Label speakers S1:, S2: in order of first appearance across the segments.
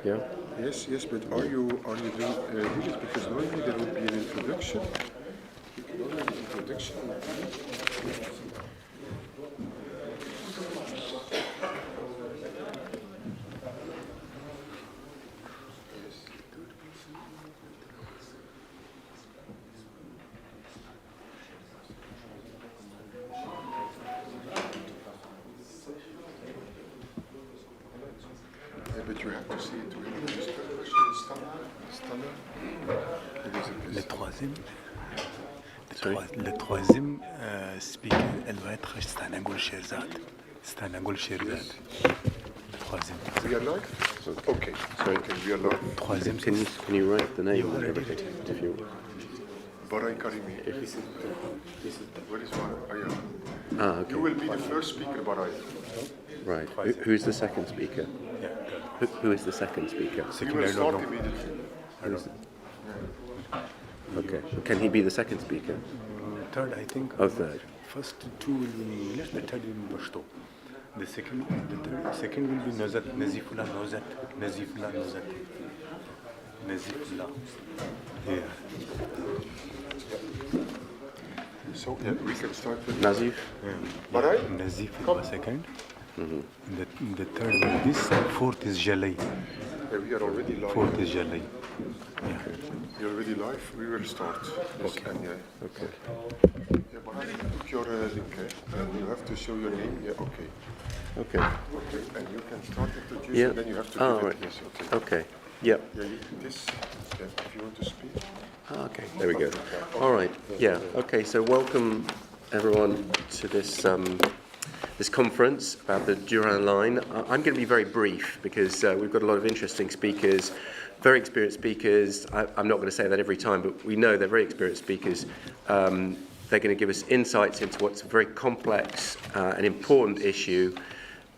S1: Yeah.
S2: Yes, but are you doing it because normally there would be an introduction. You can only have an introduction. But you have to see it really.
S3: Le troisième speaker, elle va être Stanagol Sherzad. Stanagol Sherzad. Le troisième.
S2: We are live? Okay.
S1: Sorry.
S2: Okay, we are live.
S3: Troisième,
S1: Can you write the name and everything if you?
S2: Baray Karimi. Where is Baray?
S1: Ah, okay.
S2: You will be the first speaker, Baray.
S1: Right. Who's the second speaker?
S3: Yeah.
S1: Who is the second speaker?
S2: We
S3: Second,
S2: will
S3: I don't
S2: start
S3: know.
S2: immediately.
S1: Okay. Can he be the second speaker?
S3: Third, I think.
S1: Oh, third.
S3: First two will be in English, the third in Pashto. The second will be Nazat, Nazifullah, Nazat, Nazifullah, Nazat. Nazifullah. Yeah.
S2: So we can start with
S1: Nazif?
S2: Baray?
S3: Nazif will be second. Mm-hmm. The third will be this, and fourth is Jalai.
S2: Yeah, we are already live.
S3: Fourth is Jalai. Yeah.
S2: You're already live. We will start. Yes,
S1: Okay.
S2: and,
S1: Okay.
S2: yeah, Baray, took your link, and you have to show your name. Yeah, okay.
S1: Okay.
S2: Okay, and you can start introducing,
S1: Yeah.
S2: then you have to
S1: Oh,
S2: give
S1: right.
S2: it. Yes, okay.
S1: Okay. Yep.
S2: Yeah, if you want to speak.
S1: Ah, okay. There we go. All right. Yeah. Okay. So welcome everyone to this this conference about the Durand line. I'm going to be very brief because we've got a lot of interesting speakers, very experienced speakers. I'm not going to say that every time, but we know they're very experienced speakers. They're going to give us insights into what's a very complex and important issue.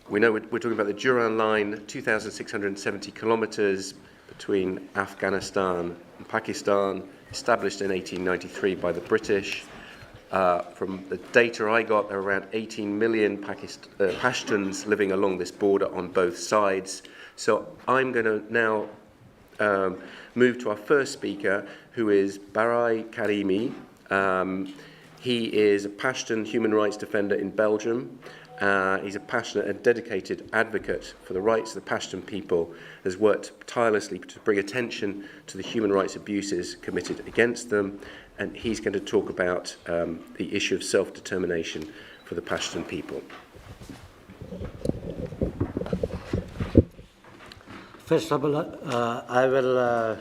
S1: We know we're talking about the Durand line, 2,670 kilometers between Afghanistan and Pakistan, established in 1893 by the British. From the data I got, there are around 18 million Pashtuns living along this border on both sides. So I'm going to now move to our first speaker, who is Baray Karimi. He is a Pashtun human rights defender in Belgium. He's a passionate and dedicated advocate for the rights of the Pashtun people, has worked tirelessly to bring attention to the human rights abuses committed against them, and he's going to talk about the issue of self-determination for the Pashtun people.
S4: First of all, I will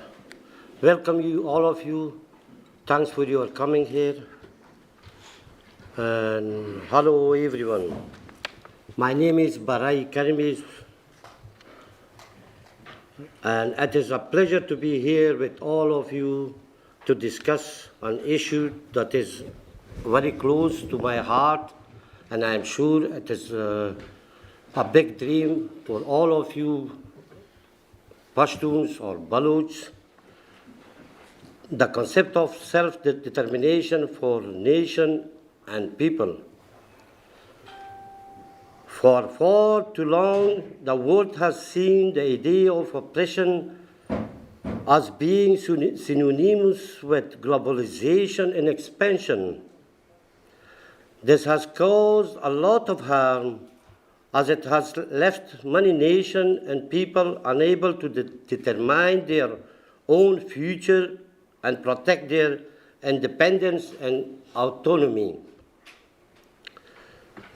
S4: welcome you, all of you. Thanks for your coming here. And hello, everyone. My name is Baray Karimi, and it is a pleasure to be here with all of you to discuss an issue that is very close to my heart, and I am sure it is a big dream for all of you Pashtuns or Baloch. The concept of self-determination for nation and people. For far too long, the world has seen the idea of oppression as being synonymous with globalization and expansion. This has caused a lot of harm, as it has left many nations and people unable to determine their own future and protect their independence and autonomy.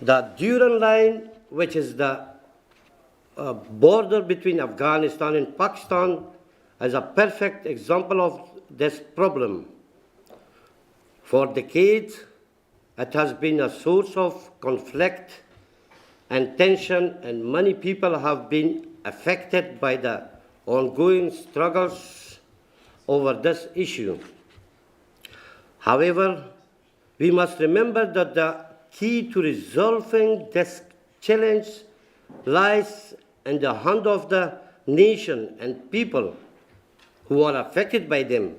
S4: The Durand line, which is the border between Afghanistan and Pakistan, is a perfect example of this problem. For decades, it has been a source of conflict and tension, and many people have been affected by the ongoing struggles over this issue. However, we must remember that the key to resolving this challenge lies in the hand of the nation and people who are affected by them.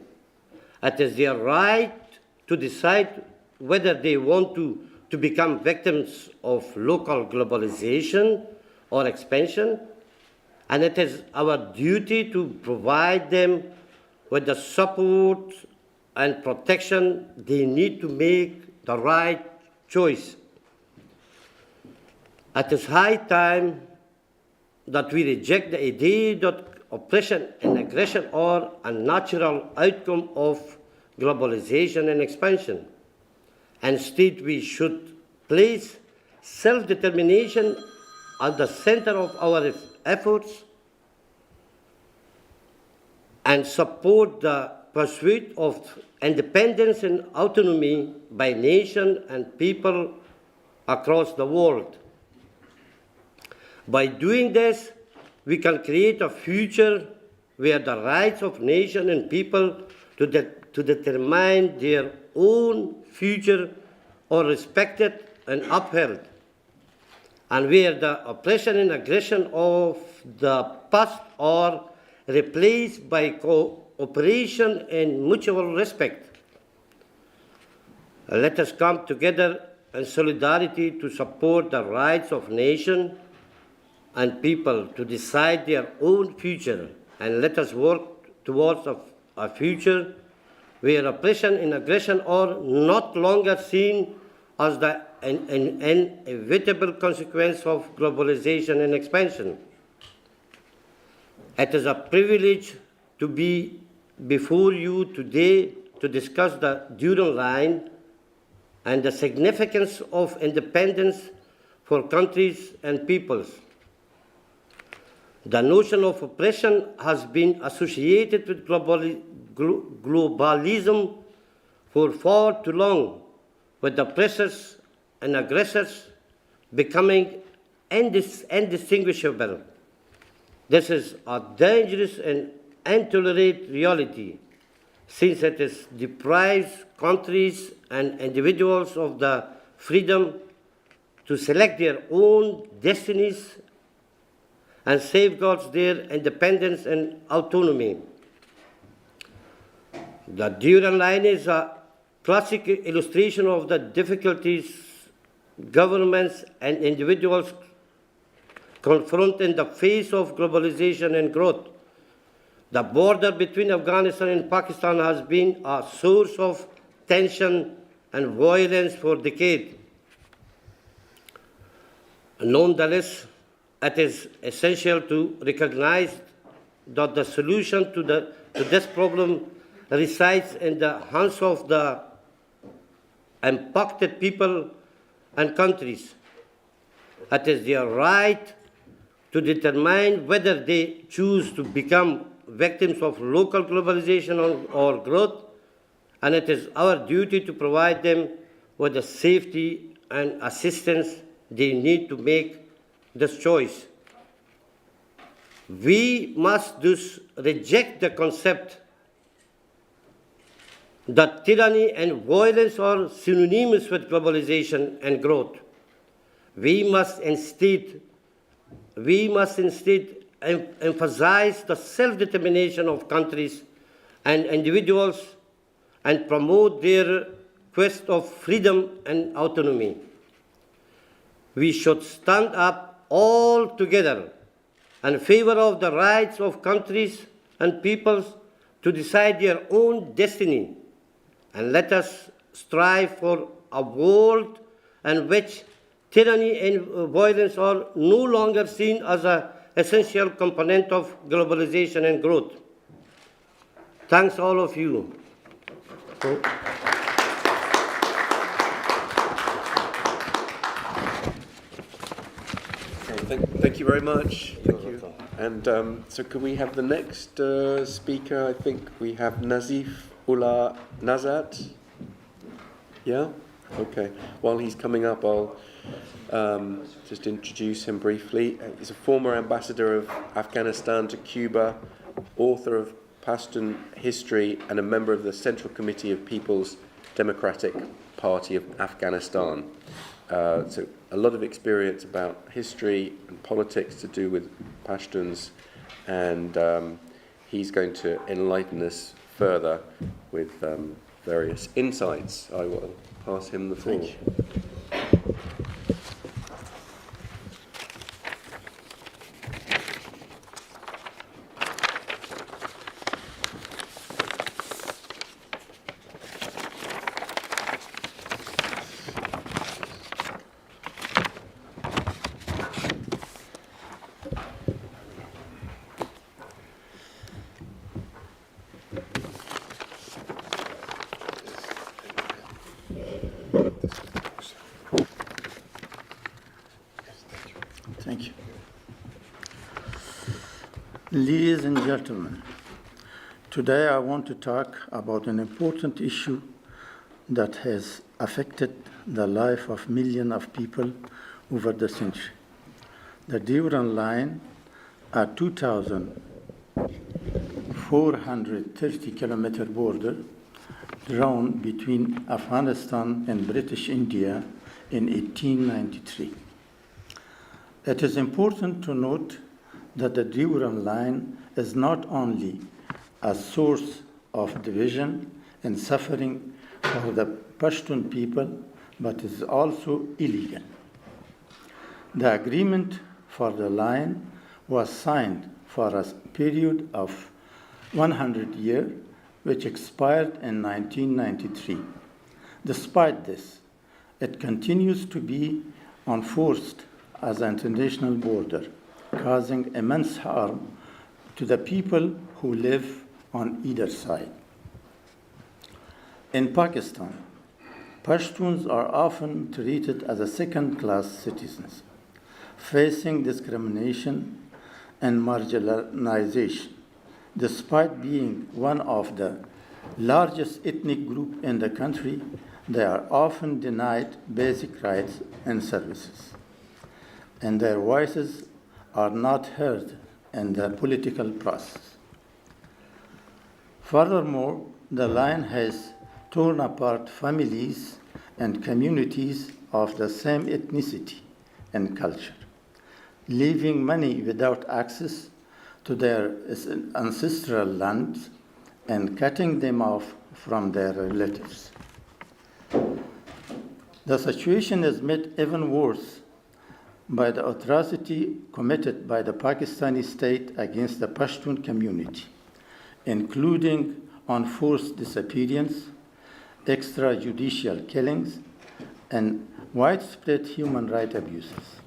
S4: It is their right to decide whether they want to become victims of local globalization or expansion, and it is our duty to provide them with the support and protection they need to make the right choice. It is high time that we reject the idea that oppression and aggression are a natural outcome of globalization and expansion. Instead, we should place self-determination at the center of our efforts and support the pursuit of independence and autonomy by nations and people across the world. By doing this, we can create a future where the rights of nations and people to determine their own future are respected and upheld, and where the oppression and aggression of the past are replaced by cooperation and mutual respect. Let us come together in solidarity to support the rights of nations and people to decide their own future, and let us work towards a future where oppression and aggression are not longer seen as the inevitable consequence of globalization and expansion. It is a privilege to be before you today to discuss the Durand line and the significance of independence for countries and peoples. The notion of oppression has been associated with globalism for far too long, with the oppressors and aggressors becoming indistinguishable. This is a dangerous and intolerant reality, since it deprives countries and individuals of the freedom to select their own destinies and safeguards their independence and autonomy. The Durand line is a classic illustration of the difficulties governments and individuals confront in the face of globalization and growth. The border between Afghanistan and Pakistan has been a source of tension and violence for decades. Nonetheless, it is essential to recognize that the solution to this problem resides in the hands of the impacted people and countries. It is their right to determine whether they choose to become victims of local globalization or growth, and it is our duty to provide them with the safety and assistance they need to make this choice. We must thus reject the concept that tyranny and violence are synonymous with globalization and growth. We must instead emphasize the self-determination of countries and individuals and promote their quest of freedom and autonomy. We should stand up all together in favor of the rights of countries and peoples to decide their own destiny, and let us strive for a world in which tyranny and violence are no longer seen as an essential component of globalization and growth. Thanks all of you.
S1: Thank you very much. Thank you. And so could we have the next speaker? I think we have Nazif Ullah Nazat. Yeah? Okay. While he's coming up, I'll just introduce him briefly. He's a former ambassador of Afghanistan to Cuba, author of Pashtun History, and a member of the Central Committee of People's Democratic Party of Afghanistan. So a lot of experience about history and politics to do with Pashtuns, and he's going to enlighten us further with various insights. I will pass him the floor.
S5: Ladies and gentlemen, today I want to talk about an important issue that has affected the life of millions of people over the century. The Durand line, a 2,430-kilometer border drawn between Afghanistan and British India in 1893. It is important to note that the Durand line is not only a source of division and suffering for the Pashtun people, but is also illegal. The agreement for the line was signed for a period of 100 years, which expired in 1993. Despite this, it continues to be enforced as an international border, causing immense harm to the people who live on either side. In Pakistan, Pashtuns are often treated as a second-class citizens, facing discrimination and marginalization. Despite being one of the largest ethnic groups in the country, they are often denied basic rights and services, and their voices are not heard in the political process. Furthermore, the line has torn apart families and communities of the same ethnicity and culture, leaving many without access to their ancestral lands and cutting them off from their relatives. The situation is made even worse by the atrocity committed by the Pakistani state against the Pashtun community, including enforced disappearance, extrajudicial killings, and widespread human rights abuses.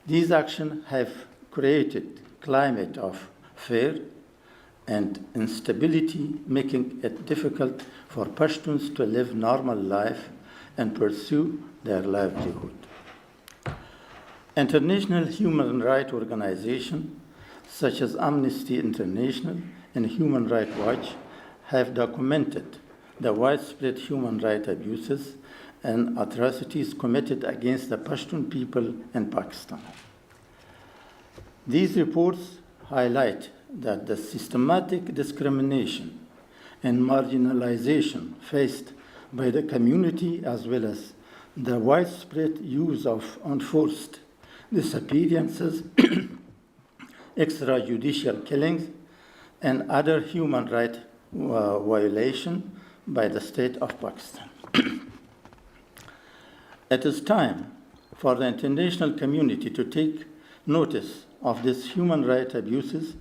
S5: These actions have created a climate of fear and instability, making it difficult for Pashtuns to live normal life and pursue their livelihood. International human rights organizations such as Amnesty International and Human Rights Watch have documented the widespread human rights abuses and atrocities committed against the Pashtun people in Pakistan. These reports highlight that the systematic discrimination and marginalization faced by the community, as well as the widespread use of enforced disappearances, extrajudicial killings, and other human rights violations by the state of Pakistan. It is time for the international community to take notice of these human rights abuses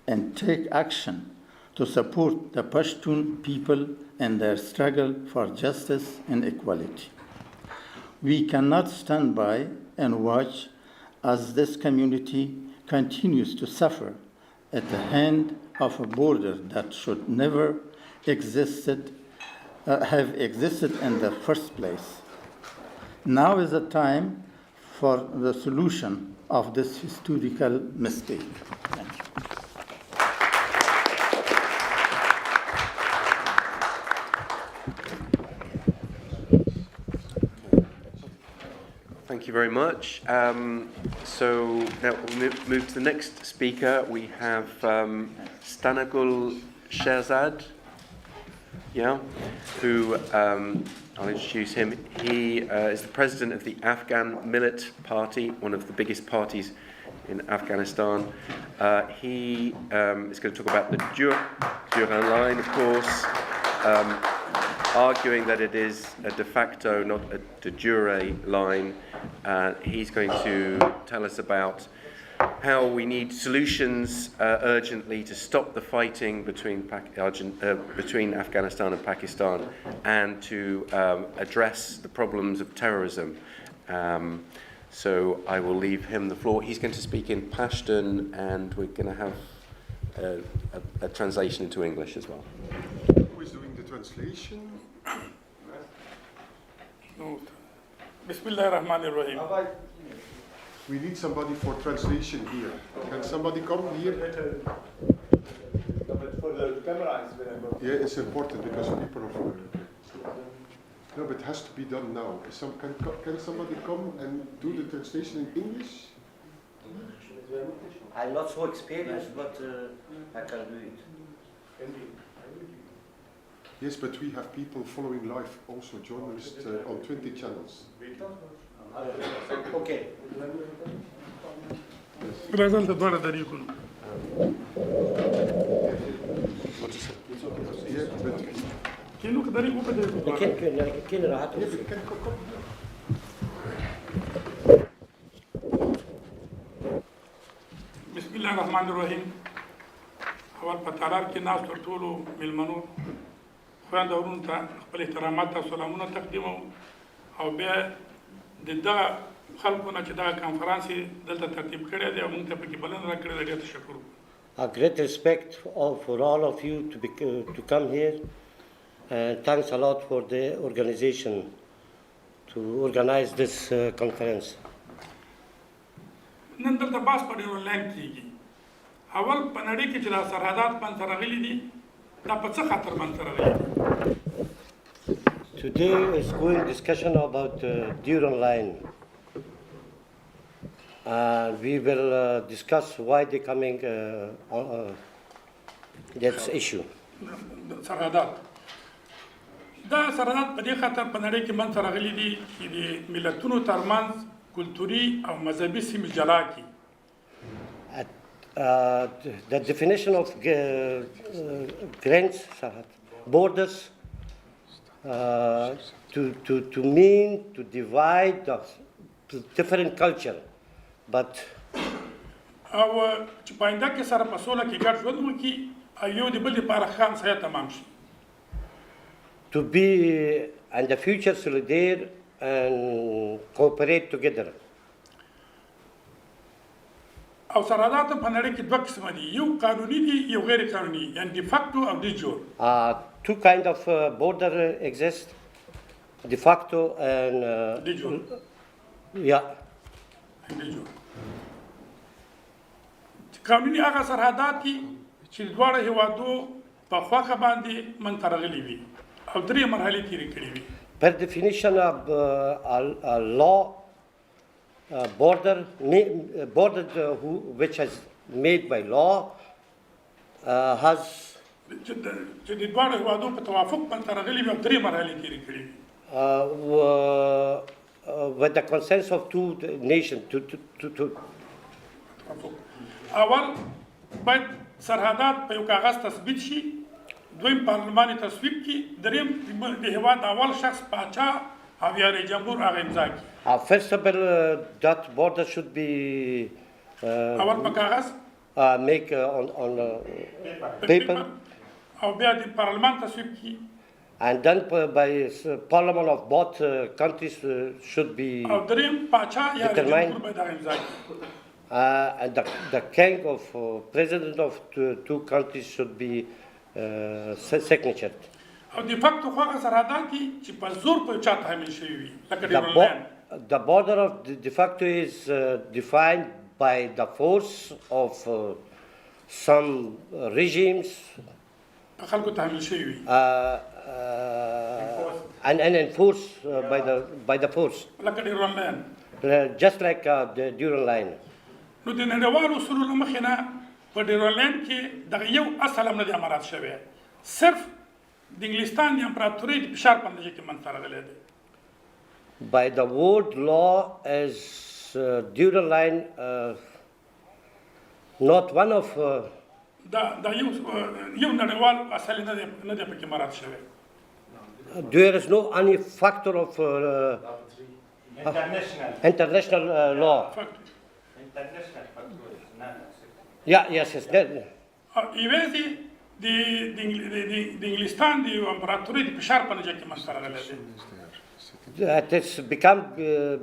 S5: and take action to support the Pashtun people in their struggle for justice and equality. We cannot stand by and watch as this community continues to suffer at the hand of a border that should never have existed in the first place. Now is the time for the solution of this historical mistake. Thank you.
S1: Thank you very much. So now we'll move to the next speaker. We have Stanagul Sherzad, who I'll introduce him. He is the president of the Afghan Millet Party, one of the biggest parties in Afghanistan. He is going to talk about the Durand line, of course, arguing that it is a de facto, not a de jure line. He's going to tell us about how we need solutions urgently to stop the fighting between Afghanistan and Pakistan, and to address the problems of terrorism. So I will leave him the floor. He's going to speak in Pashtun, and we're going to have a translation into English as well.
S2: Who is doing the translation?
S6: Bismillahirrahmanirrahim.
S2: We need somebody for translation here. Can somebody come here?
S3: For the camera is very important.
S2: Yeah, it's important because people are. No, but it has to be done now. Can somebody come and do the translation in English?
S4: I'm not so experienced, but I can do it.
S2: Yes, but we have people following live, also journalists on 20 channels.
S4: Okay.
S6: Razal doar dari kun.
S2: Yeah, but
S6: Kinu kadari ko pade.
S4: لكن راحت
S6: بسم الله الرحمن الرحيم. اول پتارار کې ناس ټولو ملمنو خوان دورون ته خپل احترامات او سلامونه تقدیم او بیا د دا خلکونه چې دا کنفرانسي دلته ترتیب کړی دی او موږ ته پکې بلنه راکړې ده ډېر تشکر.
S4: A great respect for all of you to come here, and thanks a lot for the organization to organize this conference.
S6: نن دلته باس په ډېر آنلاین کېږي. اول په نړۍ کې چې دا سرحدات باندې راغلي دي دا په څه خاطر باندې راغلي دي؟
S4: Today is going discussion about Durand line. We will discuss why they're coming this issue.
S6: سرحدات دا سرحدات په دې خاطر په نړۍ کې باندې راغلي دي چې د ملتونو ترمنځ کلتوري او مذهبي سیمې جلا کړي.
S4: The definition of grants, borders, to mean to divide the different culture, but
S6: او چې په آینده کې سره په سوله کې ګډ ژوند وکړي او یو د بل لپاره ښه همسایه تمام شي.
S4: to be in the future solidar and cooperate together.
S6: او سرحدات په نړۍ کې دوه قسمه دي، یو قانوني دي یو غیر قانوني، یعنی de facto او de jure.
S4: Two kind of border exist, de facto and
S6: De jure.
S4: yeah.
S6: de jure. قانوني هغه سرحدات دي چې دواړه هیوادو په خواخه باندې منځته راغلي وي او درې مرحلې تېرې کړې وي.
S4: Per definition of a law border which is made by law has
S6: چې د دواړو هیوادو په توافق باندې راغلي وي او درې مرحلې تېرې کړې وي.
S4: with the consent of two nations to
S6: اول باید سرحدات په یو کاغذ تثبیت شي، دویم پارلمان یې تصویب کړي، دریم د هیواد اول شخص پاچا او یا رئیس جمهور هغه امضا کړي.
S4: first of all that border should be
S6: اول په کاغذ
S4: make on paper
S6: او بیا د پارلمان تصویب کړي.
S4: and then by parliament of both countries should be
S6: او دریم پاچا یا رئیس
S4: determined.
S6: جمهور باید هغه امضا کړي.
S4: And the king of president of two countries should be signature.
S6: او د فکتو خو هغه سرحدات دي چې په زور په چا تحمیل شوي وي لکه ډیورلینډ.
S4: The border of de facto is defined by the force of some regimes
S6: په خلکو تحمیل شوي وي
S4: and enforced by the force,
S6: لکه ډیورلینډ.
S4: just like the Durand line.
S6: نو د نړیوالو اصولو له مخې نه په ډیورلینډ کې دغه یو اصل هم نه دی امارات شوی، صرف د انګلستان د امپراتورۍ د فشار په نتیجه کې منځته راغلی دی.
S4: By the world law is Durand line not one of
S6: دا یو نړیوال اصل نه دی پکې مراعات شوی.
S4: there is no any factor of international law. Yes.
S6: یوازې د انګلستان د امپراتورۍ د فشار په نتیجه کې منځته راغلی دی.
S4: It has become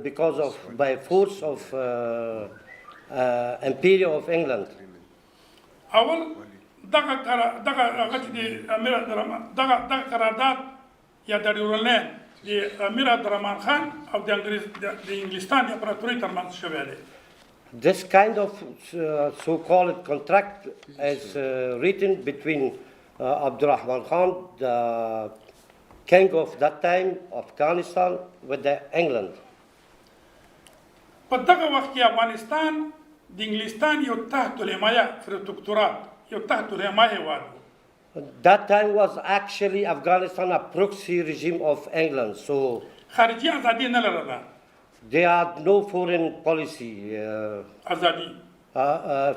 S4: because of by force of Imperial of England.
S6: اول دغه قرارداد یا د ډیورلینډ د امیر عبدالرحمن خان او د انګلستان د امپراتورۍ ترمنځ شوی دی.
S4: This kind of so-called contract is written between Abdurrahman Khan, the king of that time, Afghanistan, with England.
S6: په دغه وخت کې افغانستان د انګلستان یو تحت الحمایه پروتکتورات یو تحت الحمایه هیواد و.
S4: That time was actually Afghanistan a proxy regime of England, so
S6: خارجي ازادي نه لرله.
S4: they had no foreign policy,
S6: ازادي.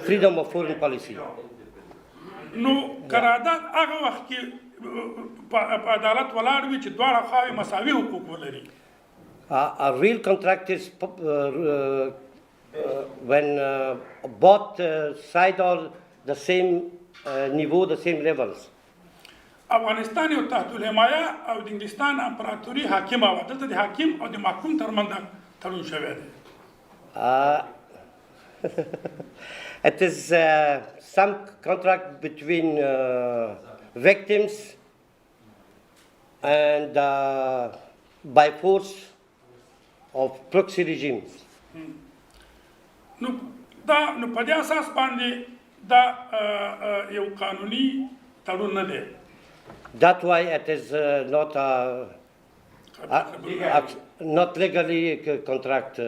S4: freedom of foreign policy.
S6: نو قرارداد هغه وخت کې په عدالت ولاړ وي چې دواړه خواوې مساوي حقوق ولري.
S4: A real contract is when both sides are the same niveau, the same levels.
S6: افغانستان یو تحت الحمایه او د انګلستان امپراتوري حاکمه وه. دلته د حاکم او د محکوم ترمنځ تړون شوی دی.
S4: It is some contract between victims and by force of proxy regimes.
S6: نو په دې اساس باندې دا یو قانوني تړون نه دی.
S4: That's why it is not legally a contract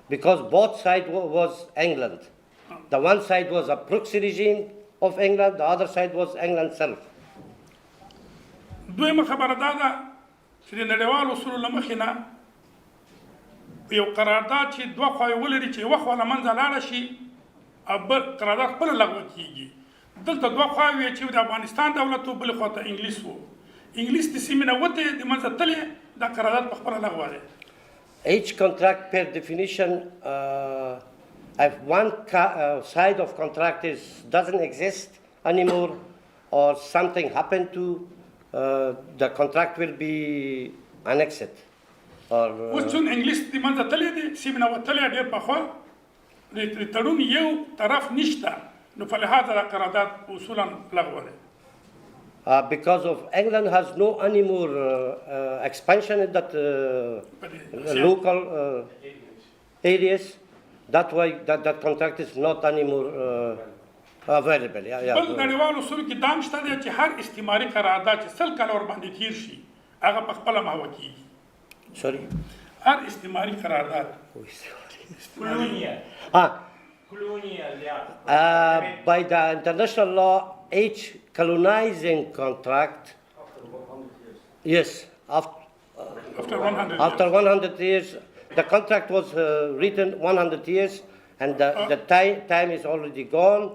S4: because both sides was England. The one side was a proxy regime of England, the other side was England itself.
S6: دویمه خبره دا ده چې د نړیوالو اصولو له مخې نه یو قرارداد چې دوه خواوې ولري چې یوه خوا له منځه لاړه شي او بل قرارداد خپله لغوه کېږي. دلته دوه خواوې چې د افغانستان دولت و بلې خوا ته انګلیس و. انګلیس د سیمې نه وتې د منځه تلې دا قرارداد په خپله لغوه دی.
S4: Each contract per definition, if one side of contract doesn't exist anymore or something happened to, the contract will be annexed.
S6: اوس چون انګلیس د منځه تللی دی سیمې نه وتلی ډېر پخوا د تړون یو طرف نشته نو په لحاظه د قرارداد اصولا لغوه دی.
S4: Because of England has no anymore expansion in that local areas, that's why that contract is not anymore available.
S6: بل نړیوالو اصولو کې دا هم شته دی چې هر استعماري قرارداد چې 100 کاله ورباندې تېر شي هغه په خپله محوه کېږي.
S4: Sorry?
S6: هر استعماري قرارداد
S4: by the international law, each colonizing contract, yes,
S6: after 100
S4: after 100 years, the contract was written 100 years, and the time is already gone,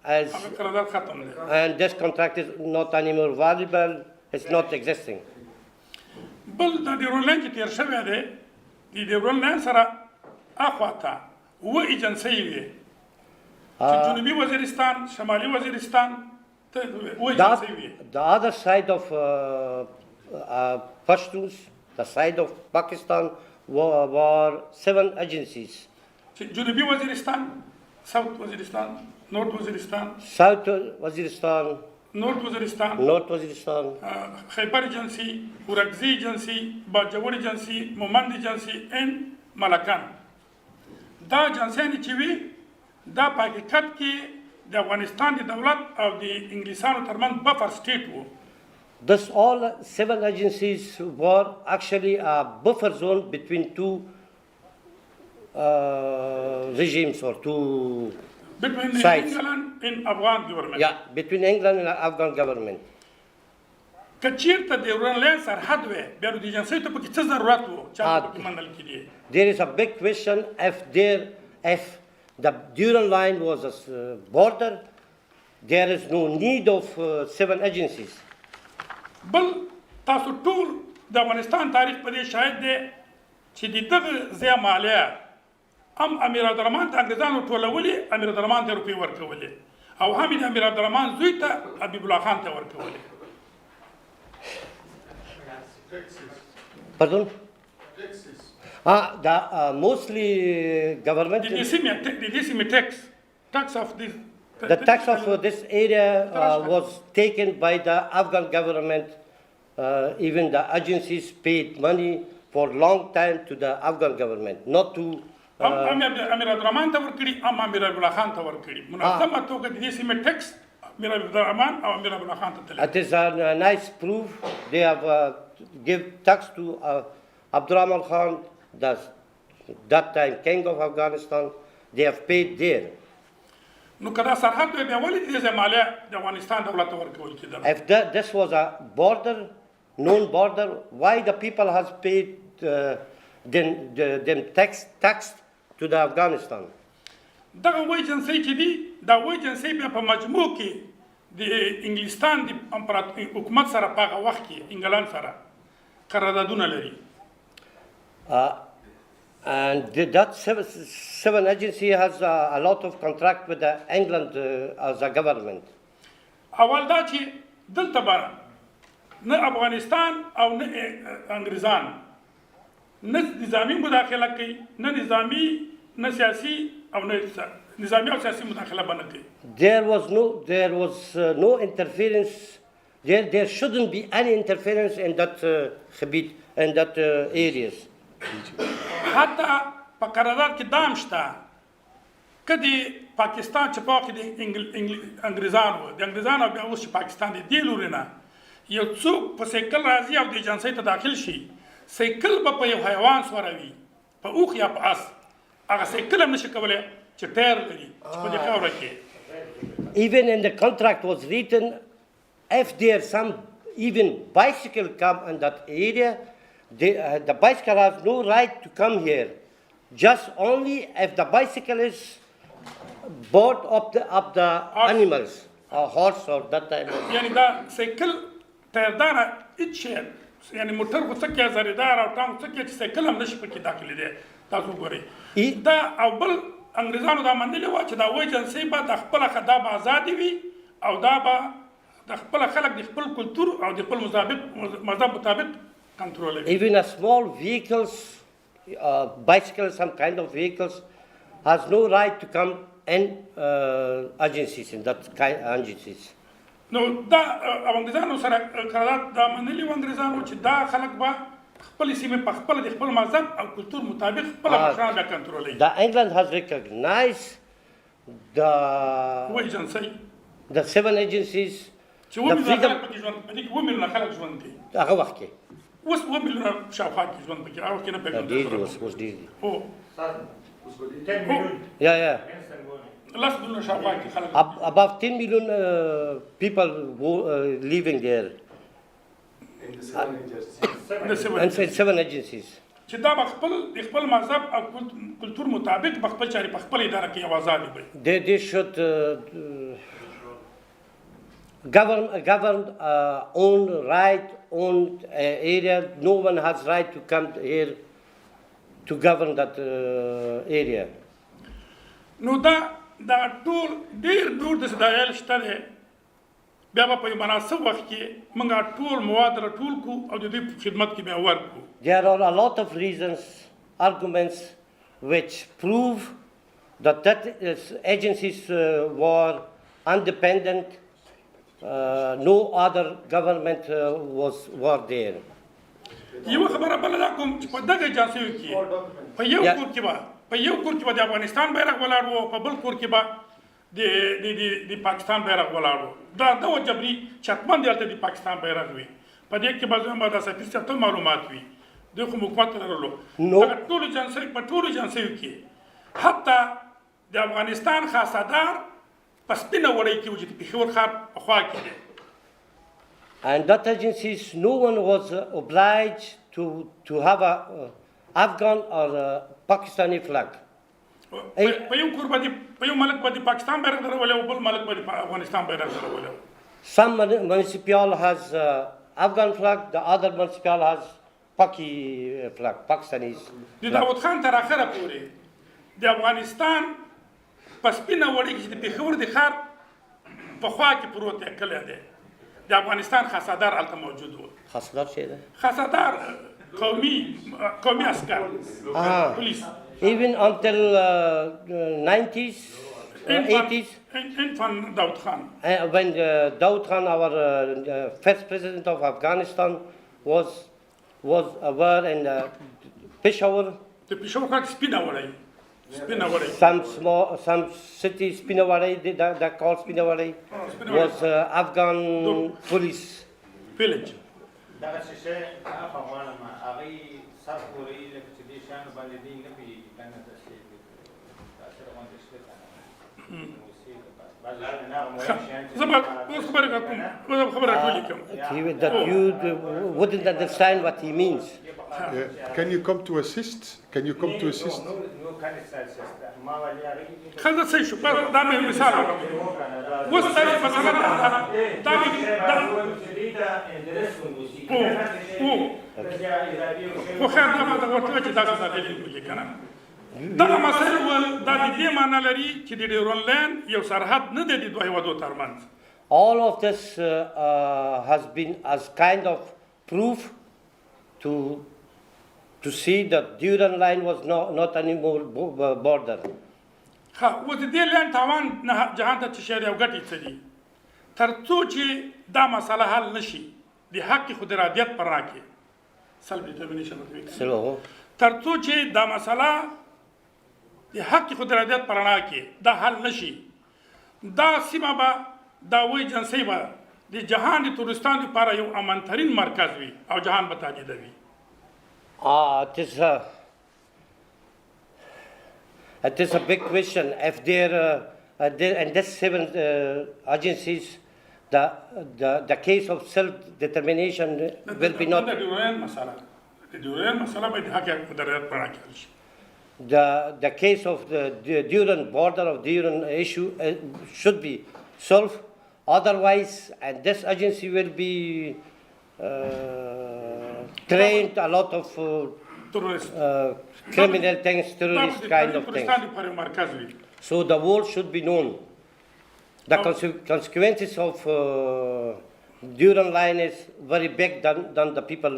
S6: هغه قرارداد ختم دی.
S4: and this contract is not anymore valuable, it's not existing.
S6: بل د ډیورنډ لاین چې تېر شوی دی د ډیورنډ لاین سره اخواته اووه ایجنسۍ وې چې جنوبي وزیرستان شمالي وزیرستان اووه ایجنسۍ وې.
S4: The other side of Pashtuns, the side of Pakistan, were 7 agencies.
S6: چې جنوبي وزیرستان ساوت وزیرستان نورت وزیرستان
S4: South Waziristan,
S6: نورت وزیرستان
S4: North Waziristan,
S6: خیبر ایجنسی ورکزي ایجنسی باجوړ ایجنسی مومند ایجنسی ان ملکان. دا ایجنسیانې چې وي دا په حقیقت کې د افغانستان د دولت او د انګلیسانو ترمنځ بفر سټیټ و.
S4: Thus, all 7 agencies were actually a buffer zone between two regimes or two
S6: between
S4: sides.
S6: England and Afghan government.
S4: Yeah, between England and Afghan government.
S6: که چیرته د ډیورنډ لاین سرحد وی بیا نو د ایجنسۍ ته پکې څه ضرورت و چې هغه پکې منل کېدې.
S4: There is a big question if the Durand line was a border, there is no need of 7 agencies.
S6: بل تاسو ټول د افغانستان تاریخ په دې شاهد دی چې د دغه ځای مالیه هم امیر عبدالرحمن ته انګریزانو ټولولې امیر عبدالرحمن ته روپۍ ورکولې او هم یې د امیر عبدالرحمن زوی ته حبیب الله خان ته ورکولې.
S4: Pardon? Mostly government.
S6: The tax of this.
S4: The tax of this area was taken by the Afghan government. Even the agencies paid money for a long time to the Afghan government, not to
S6: امیر عبدالرحمن ته ورکړي امیر عبدالله خان ته ورکړي منظمه توګه د دې سیمې ټیکس امیر عبدالرحمن او امیر عبدالله خان ته تللی.
S4: It is a nice proof. They have give tax to Abdurrahman Khan, that time king of Afghanistan. They have paid there.
S6: نو که دا سرحد وي بیا ولې د دې ځای مالیه د افغانستان دولت ته ورکول کېدله؟
S4: If this was a border, known border, why the people has paid them tax to the Afghanistan?
S6: دغه وایي جنسۍ چې دي دا وایي جنسۍ بیا په مجموع کې د انګلستان د حکومت سره په هغه وخت کې انګلند سره قراردادونه لري.
S4: And that seven agency has a lot of contract with the England as a government.
S6: اول دا چې دلته به نه افغانستان او نه انګریزان نه نظامی مداخله کوي نه نظامی نه سیاسي او نه نظامی او سیاسي مداخله به نه کوي. There
S4: was no interference. There shouldn't be any interference in that gebied, in that areas.
S6: حتی په قرارداد کې دا هم شته که د پاکستان چې په وخت کې د انګریزانو د انګریزانو بیا اوس چې پاکستان دی دې لوري نه یو څوک په سایکل راځي او د ایجنسۍ ته داخل شي سایکل به په یو حیوان سوروي په اوښ یا په اس هغه سایکل هم نشي کولی چې ټایر لري چې په دې خاوره کې.
S4: Even in the contract was written, if there some even bicycle come in that area, the bicycle has no right to come here. Just only if the bicycle is board of the animals, a horse or that type of.
S6: یعنی دا سایکل ټایرداره هیڅ شی یعنی موټر خو څه کې زریدار او ټانک څه کې چې سایکل هم نشي پکې داخلي دی. تاسو ګورئ دا او بل انګریزانو دا منلي وه چې دا وایي جنسۍ به د خپله دا به ازادې وي او دا به د خپل خلک د خپل کلتور او د خپل مذهب مطابق کنټرولوي.
S4: Even a small vehicles, bicycles, some kind of vehicles, has no right to come in agencies, in that kind of agencies.
S6: نو دا انګریزانو سره قرارداد دا منلي و انګریزانو چې دا خلک به خپل سیمې په خپل د خپل مذهب او کلتور مطابق خپل مشران بیا کنټرولوي.
S4: The England has recognized
S6: وایي جنسۍ
S4: the seven agencies.
S6: چې 2 میلیونه خلک پکې ژوند په دې کې 2 میلیونه خلک ژوند کوي.
S4: هغه وخت کې
S6: اوس 2 میلیونه شاوخوا کې ژوند پکې هغه وخت کې نه پیژندل
S4: was ډېر.
S6: هو
S3: 10 million.
S4: Yeah.
S6: لس میلیونه شاوخوا کې خلک
S4: Above 10 million people living there. And seven agencies.
S6: چې دا به خپل د خپل مذهب او کلتور مطابق به خپل چارې په خپل اداره کې یو ازادي وي.
S4: They should govern own right, own area. No one has right to come here to govern that area.
S6: نو دا ټول ډېر دور د سدایل شته دی بیا به په یو مناسب وخت کې موږ ټول مواد راټول کړو او د دوی په خدمت کې بیا ورکړو.
S4: There are a lot of reasons, arguments, which prove that agencies were independent. No other government were there.
S6: یو خبره بله دا کوم چې په دغه ایجنسیو کې په یو کور کې به د افغانستان بیرغ ولاړ و په بل کور کې به د پاکستان بیرغ ولاړ و. دا وه جبري چې حتما د هلته د پاکستان بیرغ وي. په دې کې به د سفیر صاحب ته معلومات وي. دوی خو حکومت لرلو. هغه ټولو ایجنسیو کې حتی د افغانستان خاصدار په سپینه وړۍ کې و چې د پېښور ښار په خوا کې دی.
S4: And that agencies, no one was obliged to have a Afghan or a Pakistani flag.
S6: په یو کور باندې په یو ملک باندې پاکستان بیرغ درولې او بل ملک باندې افغانستان بیرغ درولې.
S4: Some municipal has Afghan flag, the other municipal has Paki flag, Pakistanis.
S6: د داود خان تر اخره پورې د افغانستان په سپینه وړۍ کې چې د پېښور د ښار په خوا کې پروت دی کلی دی د افغانستان خاصدار هلته موجود و.
S4: خاصدار څه دی؟
S6: خاصدار قومي عسکر پولیس.
S4: Even until 90s, 80s.
S6: Infant Daud Khan.
S4: When Daud Khan, our first president of Afghanistan, was in Peshawar.
S6: The Peshawar ښار کې سپینه وړۍ Spinawari.
S4: some city, Spinawari, that called Spinawari, was Afghan police.
S6: Village.
S4: That you wouldn't understand what he means.
S2: Can you come to assist? Can you come to assist?
S6: خلنا شو ده من مثال وسط مثلا وخير ده ما تقول تجي ده اللي كان ده مثلا ده دي ما نلري چې د ډیورن یو سرحد نه دی د دوه هیوادو ترمنځ.
S4: All of this has been as kind of proof to see that Durand line was not anymore border.
S6: ها و د دې لاین تاوان نه جهان ته چې شری او ګټي څه دي تر څو چې دا مسله حل نشي د حق خودرادیت پر راکې سلب ډیټرمینیشن تر څو چې دا مسله د حق خودرادیت پر راکې دا حل نشي دا سیمه به دا وی جنسي به د جهان د تورستان لپاره یو امنترین مرکز وي او جهان به تاجیدوي.
S4: It is a big question. If and this 7 agencies, the case of self-determination will be not. The case of the Durand border of Durand issue should be solved. Otherwise, and this agency will be trained a lot of criminal things, terrorist kind of things. So the world should be known. The consequences of Durand line is very big than the people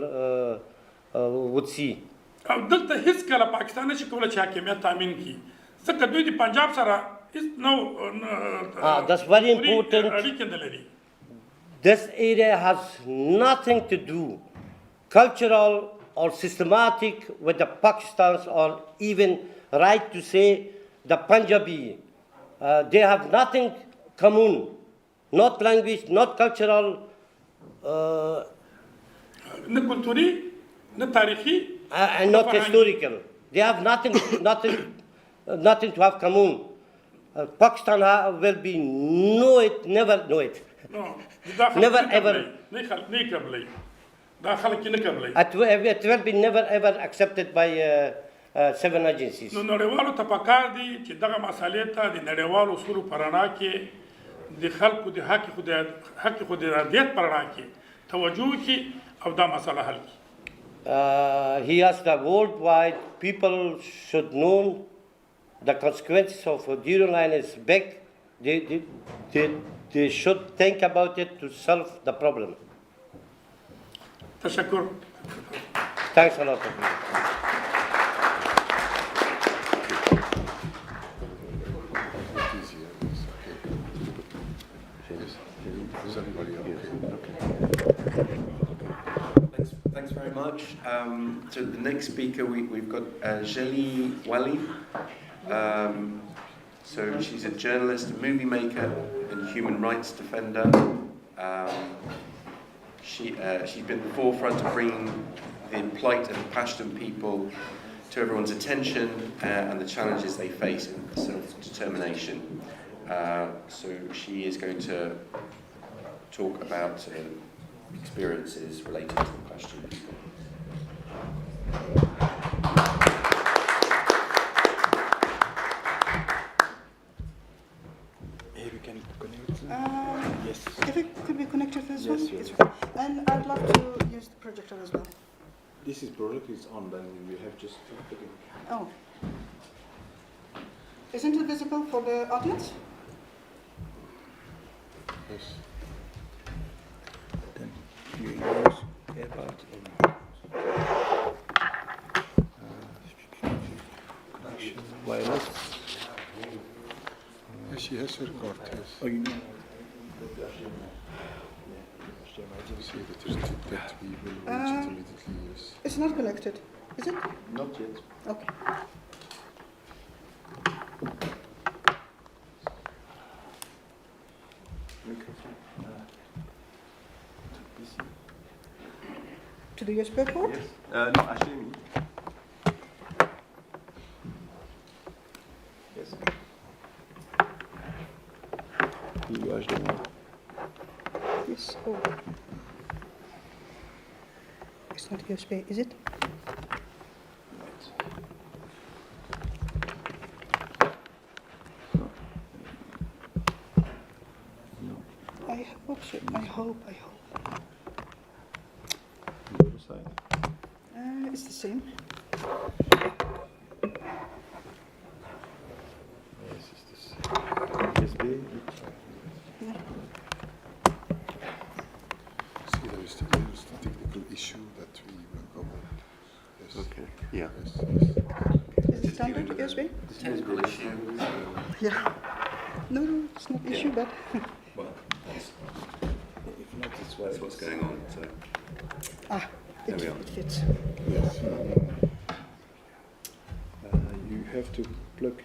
S4: would see.
S6: دلته هیڅ کله پاکستان نشي کولای چې حاکمیت تامین کړي ځکه دوی د پنجاب سره
S4: that's very important. This area has nothing to do, cultural or systematic, with the Pakistanis or even right to say the Punjabi. They have nothing common, not language, not cultural. And not historical. They have nothing to have common. Pakistan will be never know it. Never ever. It will be never ever accepted by 7 agencies.
S6: نړیوالو ته پکار دي چې دغه مسالې ته د نړیوالو اصولو په رڼا کې د خلکو د حق خودرادیت په رڼا کې توجه وکړي او دا مسله حل کړي.
S4: He asked the worldwide people should know the consequences of Durand line is big. They should think about it to solve the problem.
S6: تشکر.
S4: Thanks a lot.
S1: Thanks very much. So the next speaker, we've got Gelieve. So she's a journalist, a movie maker, and human rights defender. She's been at the forefront of bringing the plight of the Pashtun people to everyone's attention and the challenges they face in self-determination. So she is going to talk about experiences related to the Pashtun people.
S3: We can connect. Yes.
S7: If it could be connected to this
S3: Yes,
S7: one?
S3: yes.
S7: It's fine. And I'd love to use the projector as well.
S3: This is project is on, then we have just to put it.
S7: Oh. Isn't it visible for the audience?
S3: Yes. Then you use about connection wireless.
S2: Yes, she has her card, yes.
S3: Oh, you know.
S2: See that we will reach it immediately, yes.
S7: It's not connected, is it?
S3: Not yet.
S7: Okay. To the USB port?
S8: No, HDMI. Yes. You HDMI.
S7: Yes. Oh. It's not USB, is it? I hope so. I hope.
S8: The other side.
S7: It's the same.
S8: Yes, it's this. USB.
S7: Yeah.
S2: See, there is the technical issue that we will cover. Yes.
S1: Okay. Yeah.
S2: Yes, yes.
S7: Is it standard USB?
S1: Technical issue.
S7: Yeah. No, it's not issue, but
S8: Well, if not, it's what's going on. So.
S7: it,
S8: There we are.
S7: it fits.
S2: Yes.
S8: You have to plug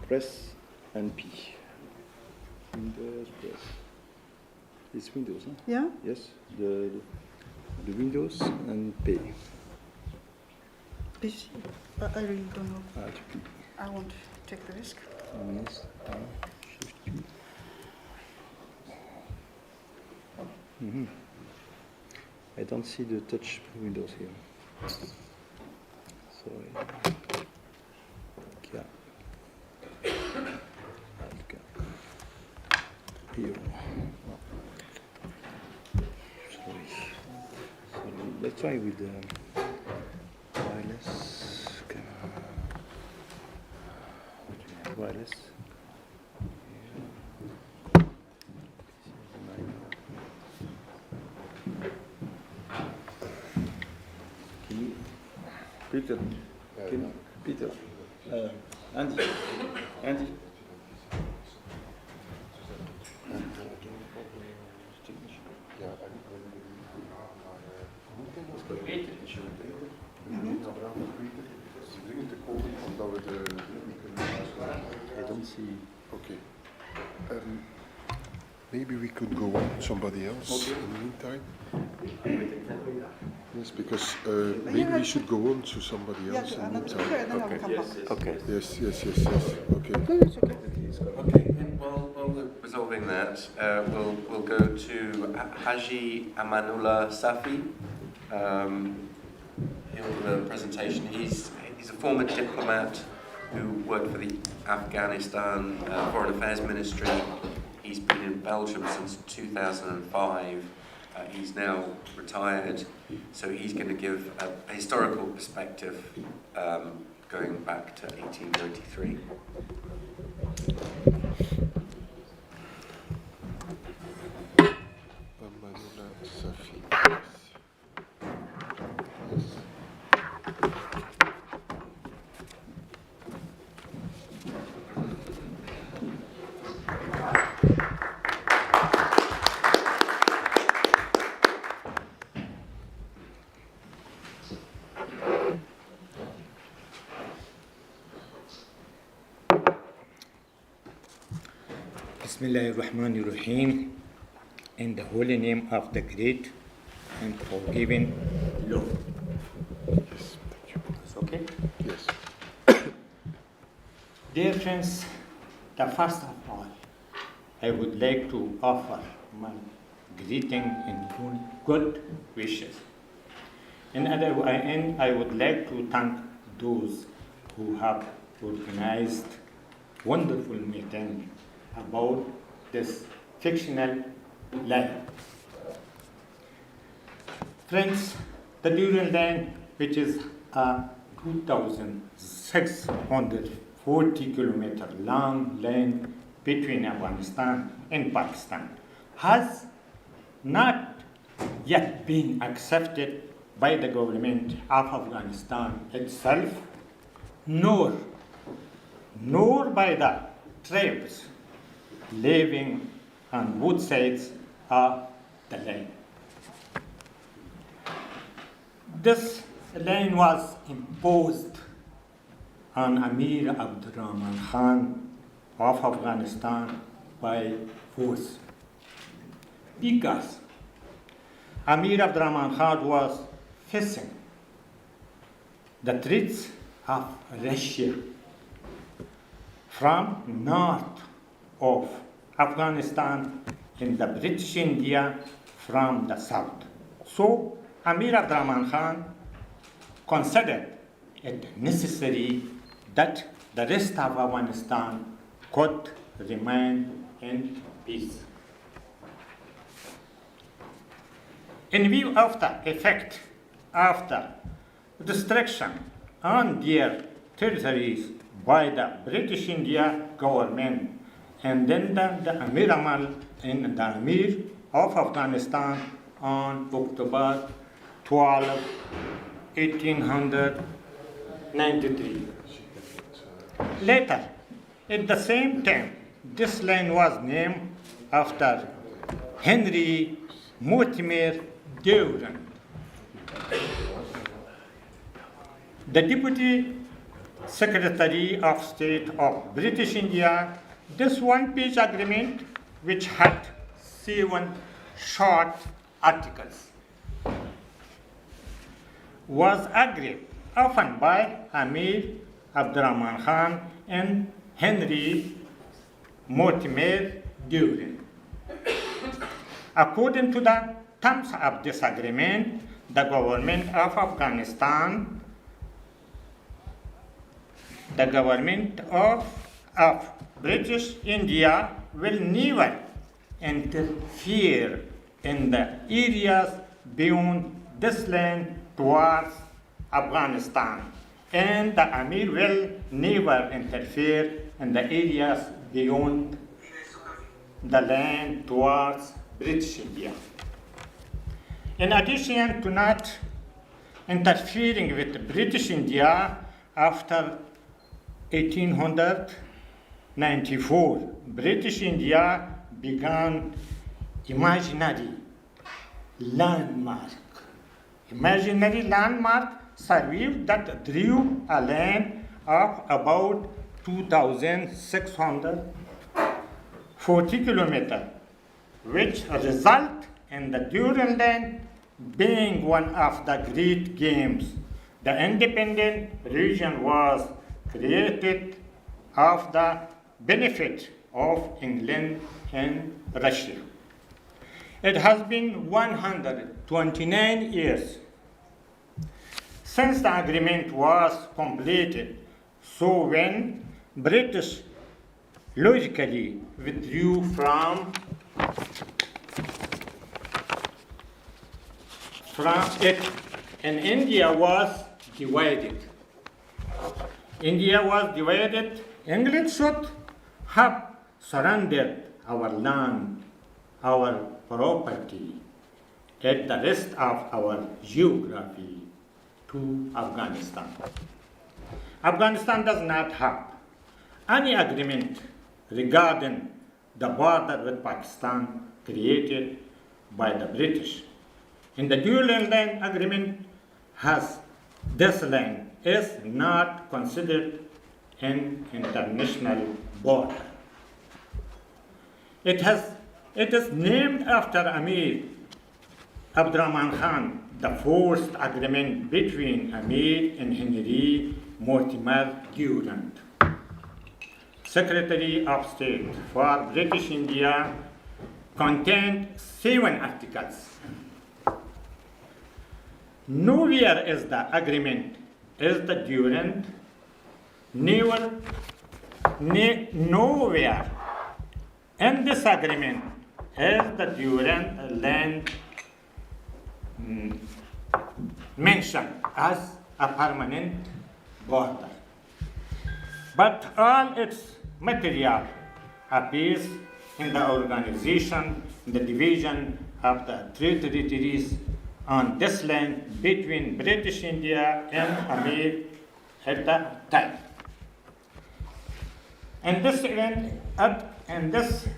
S8: press and P. Windows press. It's Windows, huh?
S7: Yeah.
S8: Yes. The Windows and P.
S7: PC. I really don't know.
S8: To P.
S7: I won't take the risk.
S8: Yes. Shift P. I don't see the touch windows here. Sorry. Yeah. Here. Sorry. Let's try with the wireless. Wireless. Peter, Peter, Andy,
S2: Ja, en hoe kan dat beter? Ze dringen te komen omdat we de niet kunnen uitleggen.
S8: I don't see.
S2: Okay. Maybe we could go on somebody else in the meantime. Yes, because maybe we should go on to somebody
S7: Yeah,
S2: else
S7: to
S2: in the
S7: another speaker, and then I will come back.
S1: Okay.
S2: meantime. Yes. Okay.
S7: No, it's okay.
S1: Okay. Well, while we're resolving that, we'll go to Haji Amanullah Safi. He'll give a presentation. He's a former diplomat who worked for the Afghanistan Foreign Affairs Ministry. He's been in Belgium since 2005. He's now retired, so he's going to give a historical perspective going back to 1893.
S2: Amanullah Safi. Yes.
S5: Bismillahirrahmanirrahim. In the holy name of the great and forgiving Lord.
S2: Yes, thank you.
S5: It's okay?
S2: Yes.
S5: Dear friends, the first of all, I would like to offer my greeting and good wishes. And I would like to thank those who have organized wonderful meeting about this fictional life. Friends, the Durand line, which is a 2,640 kilometer long line between Afghanistan and Pakistan, has not yet been accepted by the government of Afghanistan itself, nor by the tribes living on both sides of the line. This line was imposed on Amir Abdurrahman Khan of Afghanistan by force. because Amir Abdurrahman Khan was facing the threats of Russia from north of Afghanistan in the British India from the south. So Amir Abdurrahman Khan considered it necessary that the rest of Afghanistan could remain in peace. In view of the effect of the destruction on their territories by the British India government and then the Amir Amal in the Amir of Afghanistan on October 12, 1893. Later, at the same time, this line was named after Henry Mortimer Durand, the Deputy Secretary of State of British India. This one-page agreement, which had 7 short articles, was agreed often by Amir Abdurrahman Khan and Henry Mortimer Durand. According to the terms of this agreement, the government of Afghanistan, the government of British India will never interfere in the areas beyond this land towards Afghanistan, and the Amir will never interfere in the areas beyond the land towards British India. In addition to not interfering with British India after 1894, British India began imaginary landmark surveyed that drew a land of about 2,640 kilometers, which result in the Durand land being one of the great games. The independent region was created of the benefit of England and Russia. It has been 129 years since the agreement was completed, so when British logically withdrew from it, and India was divided. England should have surrendered our land, our property, and the rest of our geography to Afghanistan. Afghanistan does not have any agreement regarding the border with Pakistan created by the British. In the Durand Land Agreement, this land is not considered an international border. It is named after Amir Abdurrahman Khan, the first agreement between Amir and Henry Mortimer Durand, Secretary of State for British India, contained 7 articles. Nowhere is the agreement is the Durand, nowhere in this agreement is the Durand land mentioned as a permanent border. But all its material appears in the organization, the division of the territories on this land between British India and Amir at the time. And this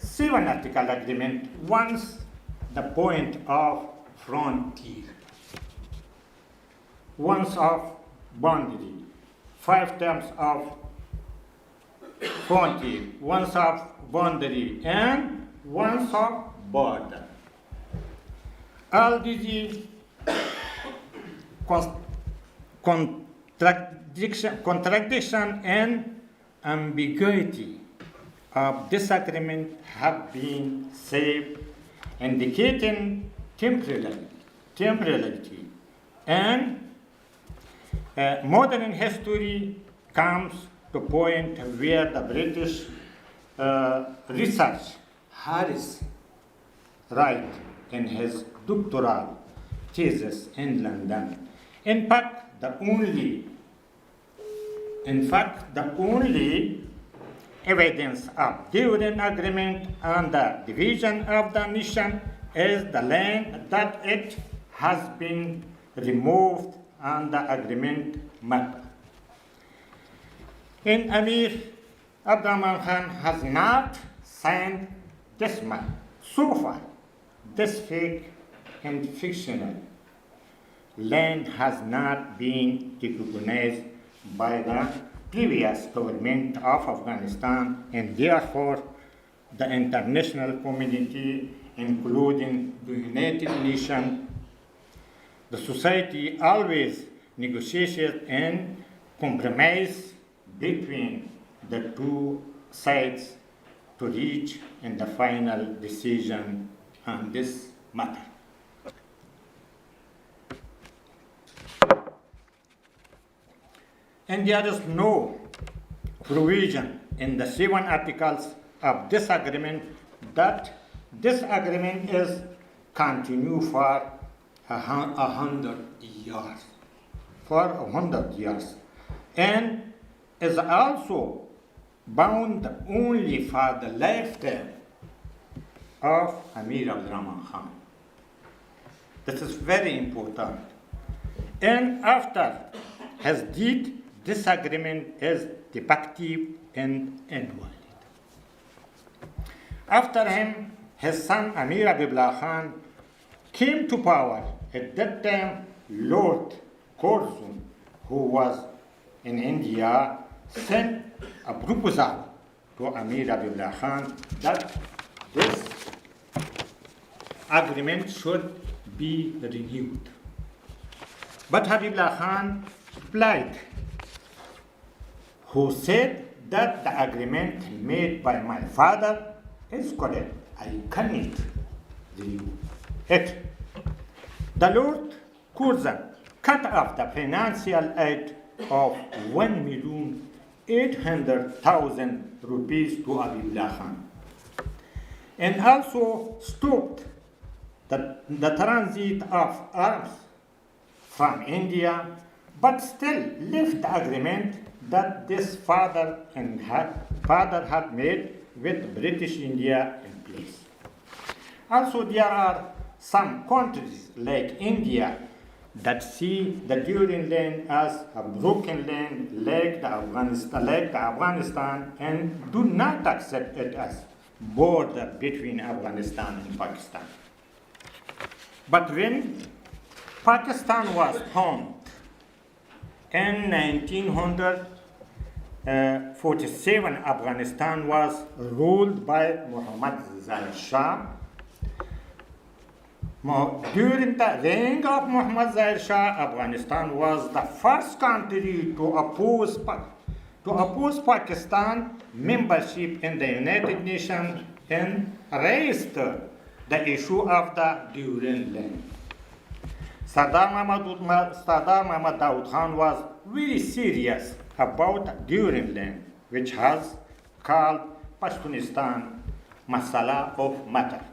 S5: 7-article agreement wants the point of frontier, once of boundary, 5 terms of frontier, once of boundary, and once of border.
S9: All these contradiction and ambiguity of disagreement have been saved, indicating temporality. And modern history comes to point where the British research Harris write in his doctoral thesis in London. In fact, the only evidence of Durand agreement on the division of the nation is the land that it has been removed on the agreement map. And Amir Abdurrahman Khan has not signed this map. So far, this fake and fictional land has not been recognized by the previous government of Afghanistan, and therefore the international community, including the United Nations, the society always negotiated and compromise between the two sides to reach in the final decision on this matter. And there is no provision in the 7 articles of this agreement that this agreement is continue for 100 years. For 100 years. And is also bound only for the lifetime of Amir Abdurrahman Khan. This is very important. And after his deed, this agreement is defective and invalid. After him, his son Amir Abdullah Khan came to power. At that time, Lord Curzon, who was in India, sent a proposal to Amir Abdullah Khan that this agreement should be renewed. But Habibullah Khan replied, who said that the agreement made by my father is correct. I cannot renew it. The Lord Curzon cut off the financial aid of 1,800,000 rupees to Habibullah Khan, and also stopped the transit of arms from India, but still left the agreement that this father had made with British India in place. Also, there are some countries like India that see the Durand land as a broken land like Afghanistan and do not accept it as border between Afghanistan and Pakistan. But when Pakistan was formed in 1947, Afghanistan was ruled by Muhammad Zahir Shah. During the reign of Muhammad Zahir Shah, Afghanistan was the first country to oppose Pakistan membership in the United Nations and raised the issue of the Durand land. Sardar Muhammad Dawood Khan was very serious about Durand land, which has called Pashtunistan massaal of matter.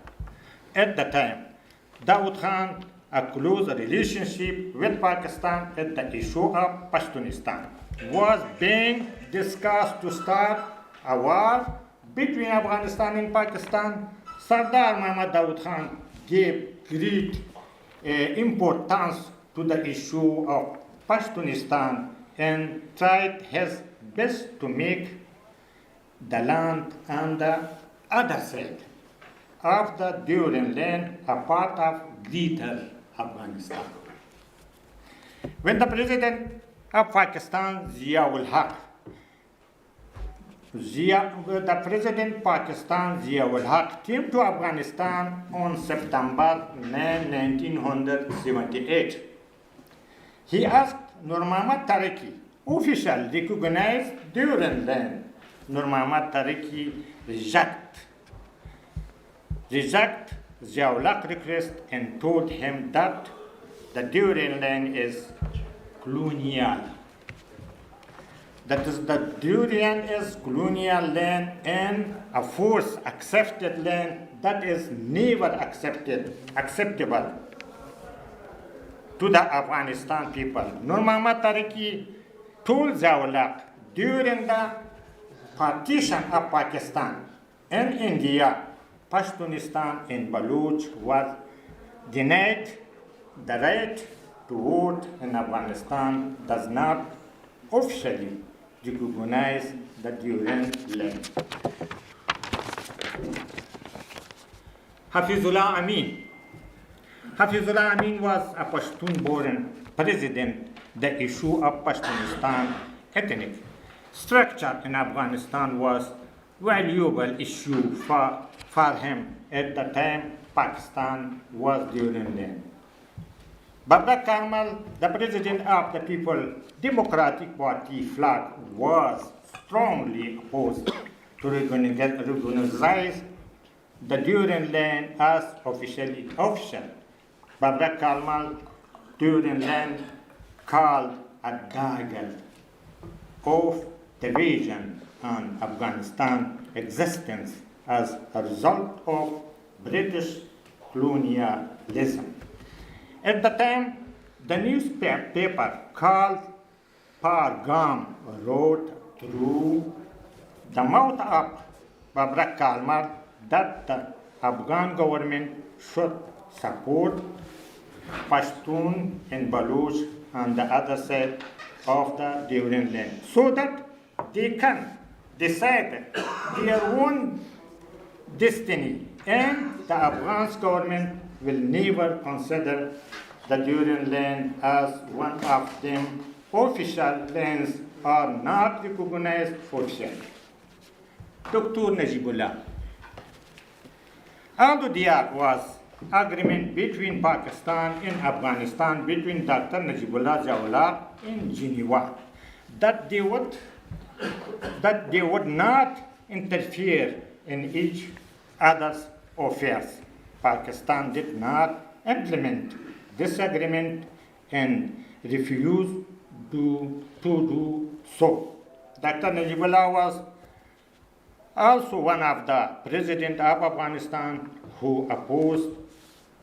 S9: At the time, Dawood Khan a close relationship with Pakistan at the issue of Pashtunistan was being discussed to start a war between Afghanistan and Pakistan. Sardar Muhammad Dawood Khan gave great importance to the issue of Pashtunistan and tried his best to make the land on the other side of the Durand land a part of greater Afghanistan. When the president of Pakistan, Zia-ul-Haq, The President Pakistan Zia-ul Haq came to Afghanistan on September 9, 1978. He asked Nur Muhammad Tariqi, official recognized Durand land. Nur Muhammad Tariqi reject Zia-ul Haq request and told him that the Durand land is colonial. That is, the Durand is colonial land and a force accepted land that is never acceptable to the Afghanistan people. Nur Muhammad Tariqi told Zia-ul Haq during the partition of Pakistan and India, Pashtunistan and Baloch was denied the right to vote in Afghanistan, does not officially recognize the Durand land. Hafizullah Amin. Hafizullah Amin was a Pashtun-born president. The issue of Pashtunistan ethnic structure in Afghanistan was valuable issue for him at the time Pakistan was Durand land. Babrak Karmal, the president of the People Democratic Party flag, was strongly opposed to recognize the Durand land as official. Babrak Karmal Durand land called a dagger of division on Afghanistan existence as a result of British colonialism. At the time, the newspaper called Pargam wrote through the mouth of Babrak Karmal that the Afghan government should support Pashtun and Baloch on the other side of the Durand land so that they can decide their own destiny, and the Afghan government will never consider the Durand land as one of them official lands are not recognized officially. Dr. Najibullah. Although there was agreement between Pakistan and Afghanistan between Dr. Najibullah Zia-ul Haq in Geneva that they would not interfere in each other's affairs. Pakistan did not implement this agreement and refused to do so. Dr. Najibullah was also one of the president of Afghanistan who opposed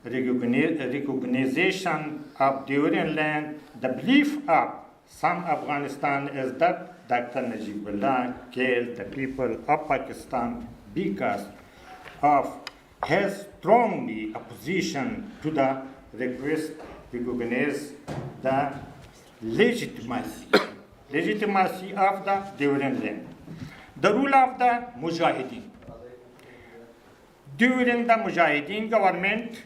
S9: recognition of Durand land. The belief of some Afghanistan is that Dr. Najibullah killed the people of Pakistan because of his strongly opposition to the request to recognize the legitimacy of the Durand land. The rule of the Mujahideen. During the Mujahideen government,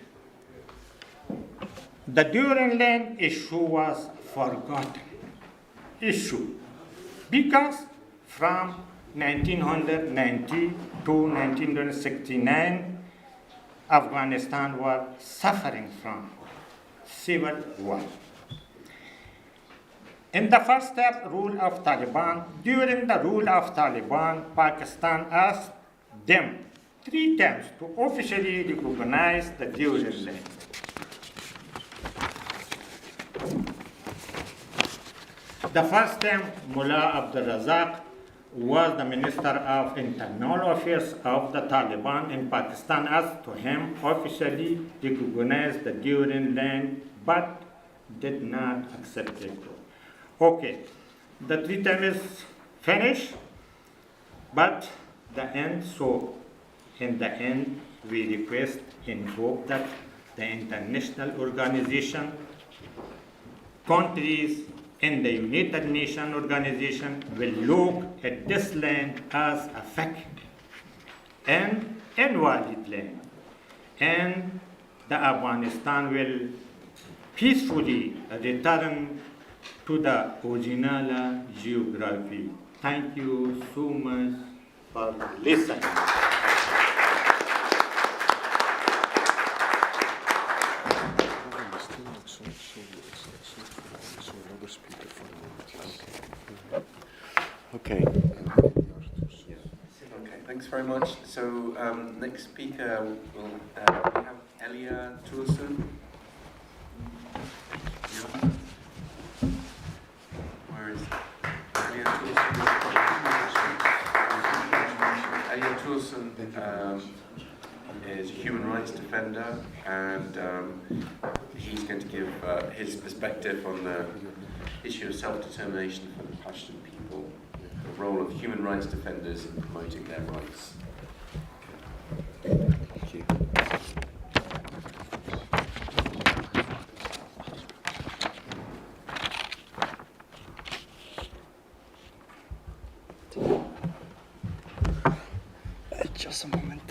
S9: the Durand land issue was forgotten issue because from 1990 to 1969, Afghanistan was suffering from civil war. In the first step, rule of Taliban, during the rule of Taliban, Pakistan asked them 3 times to officially recognize the Durand land. The first time, Mullah Abdul Razak was the Minister of Internal Affairs of the Taliban in Pakistan, asked to him officially recognize the Durand land, but did not accept it. Okay, the 3 time is finished, but the end, so in the end, we request and hope that the international organization, countries, and the United Nations organization will look at this land as a fact and invalid land, and the Afghanistan will peacefully return to the original geography. Thank you so much. for listening.
S1: Okay. Okay, thanks very much. So, next speaker will we have Elia Tourson. Yeah. Where is Elia Tourson? Elia Tourson is a human rights defender, and he's going to give his perspective on the issue of self-determination for the Pashtun people, the role of human rights defenders in promoting their rights. Thank you.
S10: Just a moment.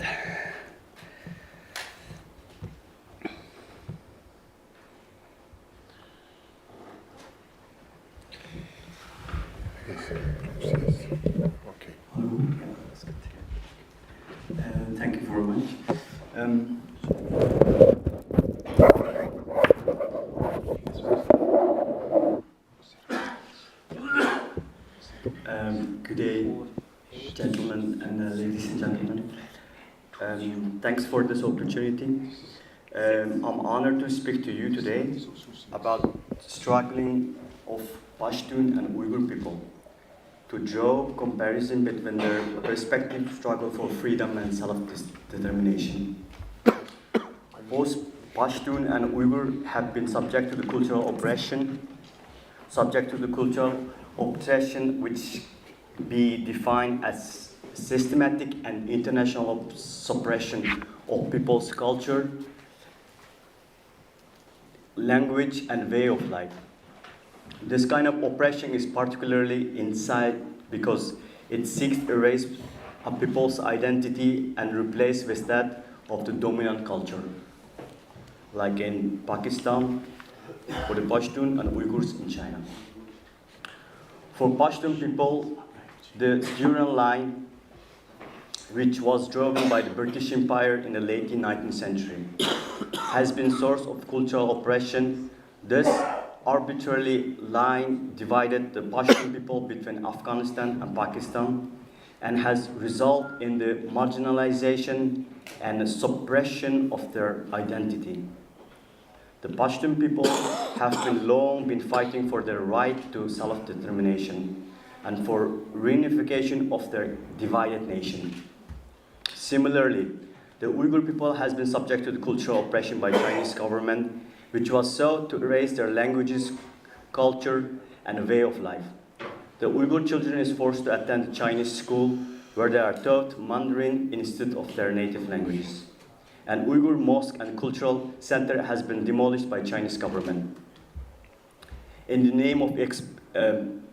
S10: Thank you very much. Good day, gentlemen and ladies and gentlemen. Thanks for this opportunity. I'm honored to speak to you today about struggling of Pashtun and Uyghur people, to draw comparison between their respective struggle for freedom and self-determination. Both Pashtun and Uyghur have been subject to the cultural oppression, which be defined as systematic and international suppression of people's culture, language, and way of life. This kind of oppression is particularly inside because it seeks to erase a people's identity and replace with that of the dominant culture, like in Pakistan, for the Pashtun and Uyghurs in China. For Pashtun people, the Durand line, which was driven by the British Empire in the late 19th century, has been source of cultural oppression. This arbitrarily line divided the Pashtun people between Afghanistan and Pakistan and has resulted in the marginalization and the suppression of their identity. The Pashtun people have long been fighting for their right to self-determination and for reunification of their divided nation. Similarly, the Uyghur people has been subject to the cultural oppression by Chinese government, which was sought to erase their languages, culture, and way of life. The Uyghur children is forced to attend Chinese school where they are taught Mandarin instead of their native languages. And Uyghur mosque and cultural center has been demolished by Chinese government. In the name of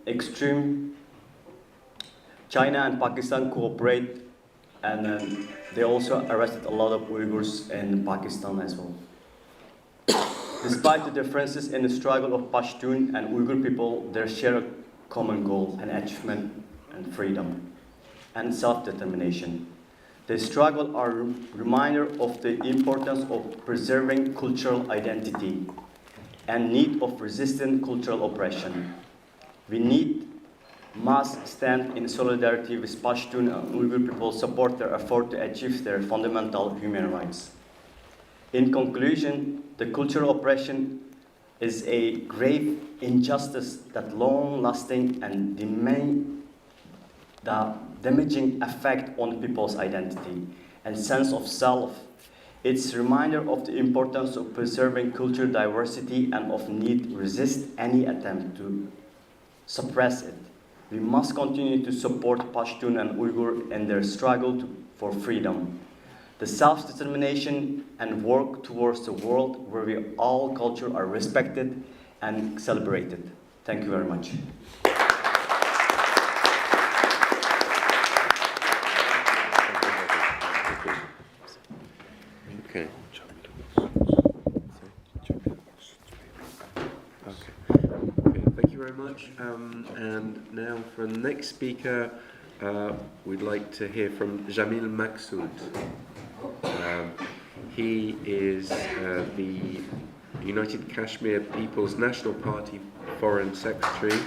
S10: extreme, China and Pakistan cooperate, and they also arrested a lot of Uyghurs in Pakistan as well. Despite the differences in the struggle of Pashtun and Uyghur people, they share a common goal and achievement and freedom and self-determination. The struggle are a reminder of the importance of preserving cultural identity and need of resisting cultural oppression. We must stand in solidarity with Pashtun and Uyghur people, support their effort to achieve their fundamental human rights. In conclusion, the cultural oppression is a grave injustice that long-lasting and damaging effect on people's identity and sense of self. It's a reminder of the importance of preserving cultural diversity and of need to resist any attempt to suppress it. We must continue to support Pashtun and Uyghur in their struggle for freedom, the self-determination, and work towards a world where all cultures are respected and celebrated. Thank you very much.
S1: Okay. Okay, thank you very much. And now for the next speaker, we'd like to hear from Jamil Maqsood. He is the United Kashmir People's National Party Foreign Secretary.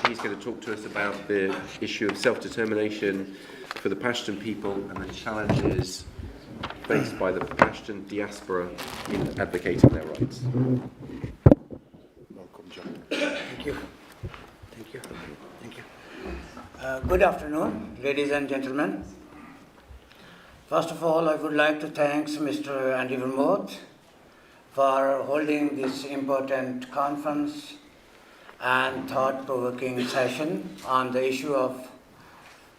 S1: He's going to talk to us about the issue of self-determination for the Pashtun people and the challenges faced by the Pashtun diaspora in advocating their rights.
S2: Welcome, John.
S11: Thank you. Good afternoon, ladies and gentlemen. First of all, I would like to thank Mr. Andy VERMAUT for holding this important conference and thought-provoking session on the issue of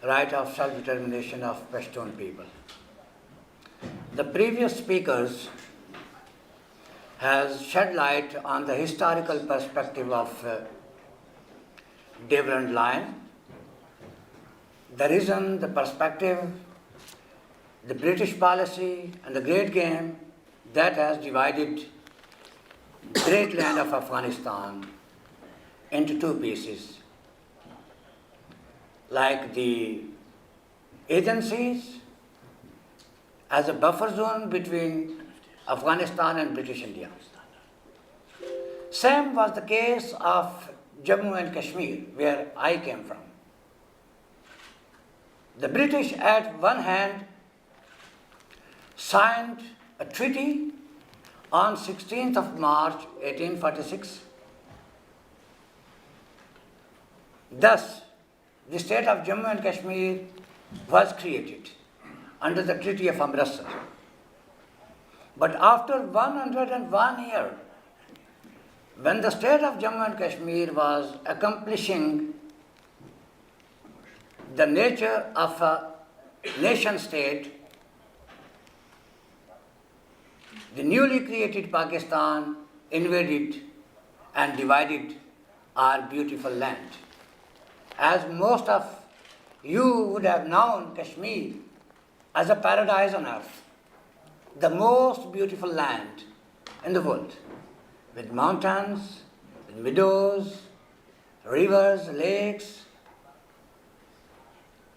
S11: right of self-determination of Pashtun people. The previous speakers has shed light on the historical perspective of Durand line, the reason, the perspective, the British policy and the great game that has divided the great land of Afghanistan into two pieces, like the agencies as a buffer zone between Afghanistan and British India. Same was the case of Jammu and Kashmir, where I came from. The British at one hand signed a treaty on 16th of March 1846. Thus, the state of Jammu and Kashmir was created under the Treaty of Amritsar. But after 101 years, when the state of Jammu and Kashmir was accomplishing the nature of a nation state, the newly created Pakistan invaded and divided our beautiful land. As most of you would have known Kashmir as a paradise on earth, the most beautiful land in the world, with mountains, with meadows, rivers, lakes,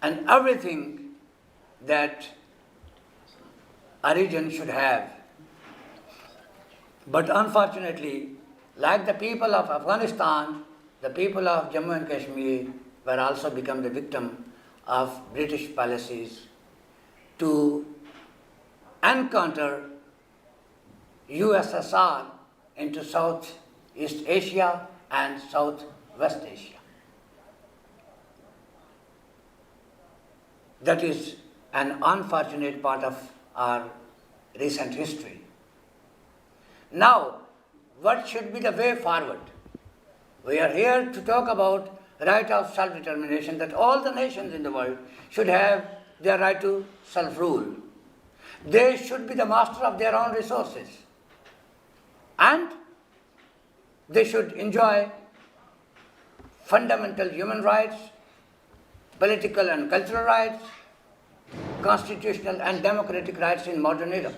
S11: and everything that a region should have. But unfortunately, like the people of Afghanistan, the people of Jammu and Kashmir were also become the victim of British policies to encounter USSR into Southeast Asia and Southwest Asia. That is an unfortunate part of our recent history. Now, what should be the way forward? We are here to talk about right of self-determination, that all the nations in the world should have their right to self-rule. They should be the master of their own resources. And they should enjoy fundamental human rights, political and cultural rights, constitutional and democratic rights in modern era.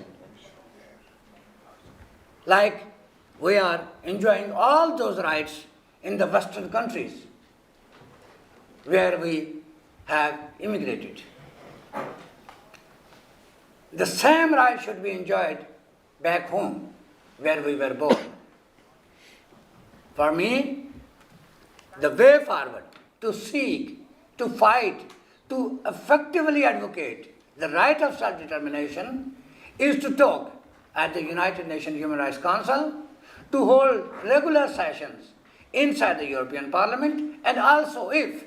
S11: Like we are enjoying all those rights in the Western countries where we have immigrated. The same right should be enjoyed back home where we were born. For me, the way forward to seek, to fight, to effectively advocate the right of self-determination is to talk at the United Nations Human Rights Council, to hold regular sessions inside the European Parliament, and also if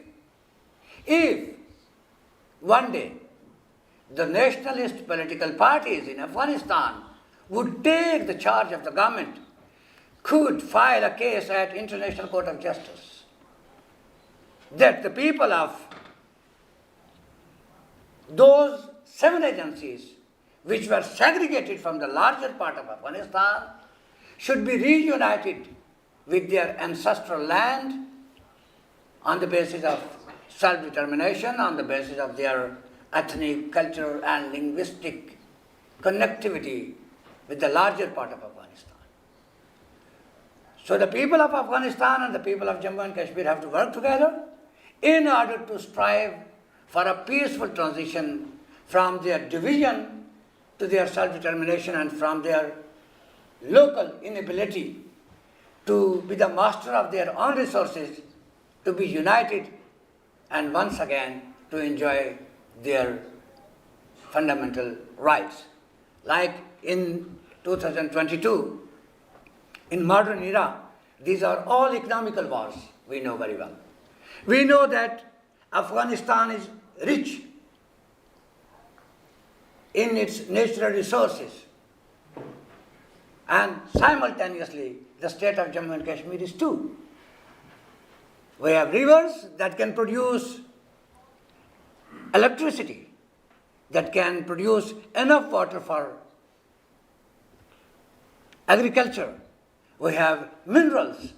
S11: one day the nationalist political parties in Afghanistan would take the charge of the government, could file a case at International Court of Justice, that the people of those 7 agencies which were segregated from the larger part of Afghanistan should be reunited with their ancestral land on the basis of self-determination, on the basis of their ethnic, cultural and linguistic connectivity with the larger part of Afghanistan. So the people of Afghanistan and the people of Jammu and Kashmir have to work together in order to strive for a peaceful transition from their division to their self-determination and from their local inability to be the master of their own resources, to be united and once again to enjoy their fundamental rights. Like in 2022, in modern era, these are all economical wars, we know very well. We know that Afghanistan is rich in its natural resources, and simultaneously the state of Jammu and Kashmir is too. We have rivers that can produce electricity, that can produce enough water for agriculture. We have minerals.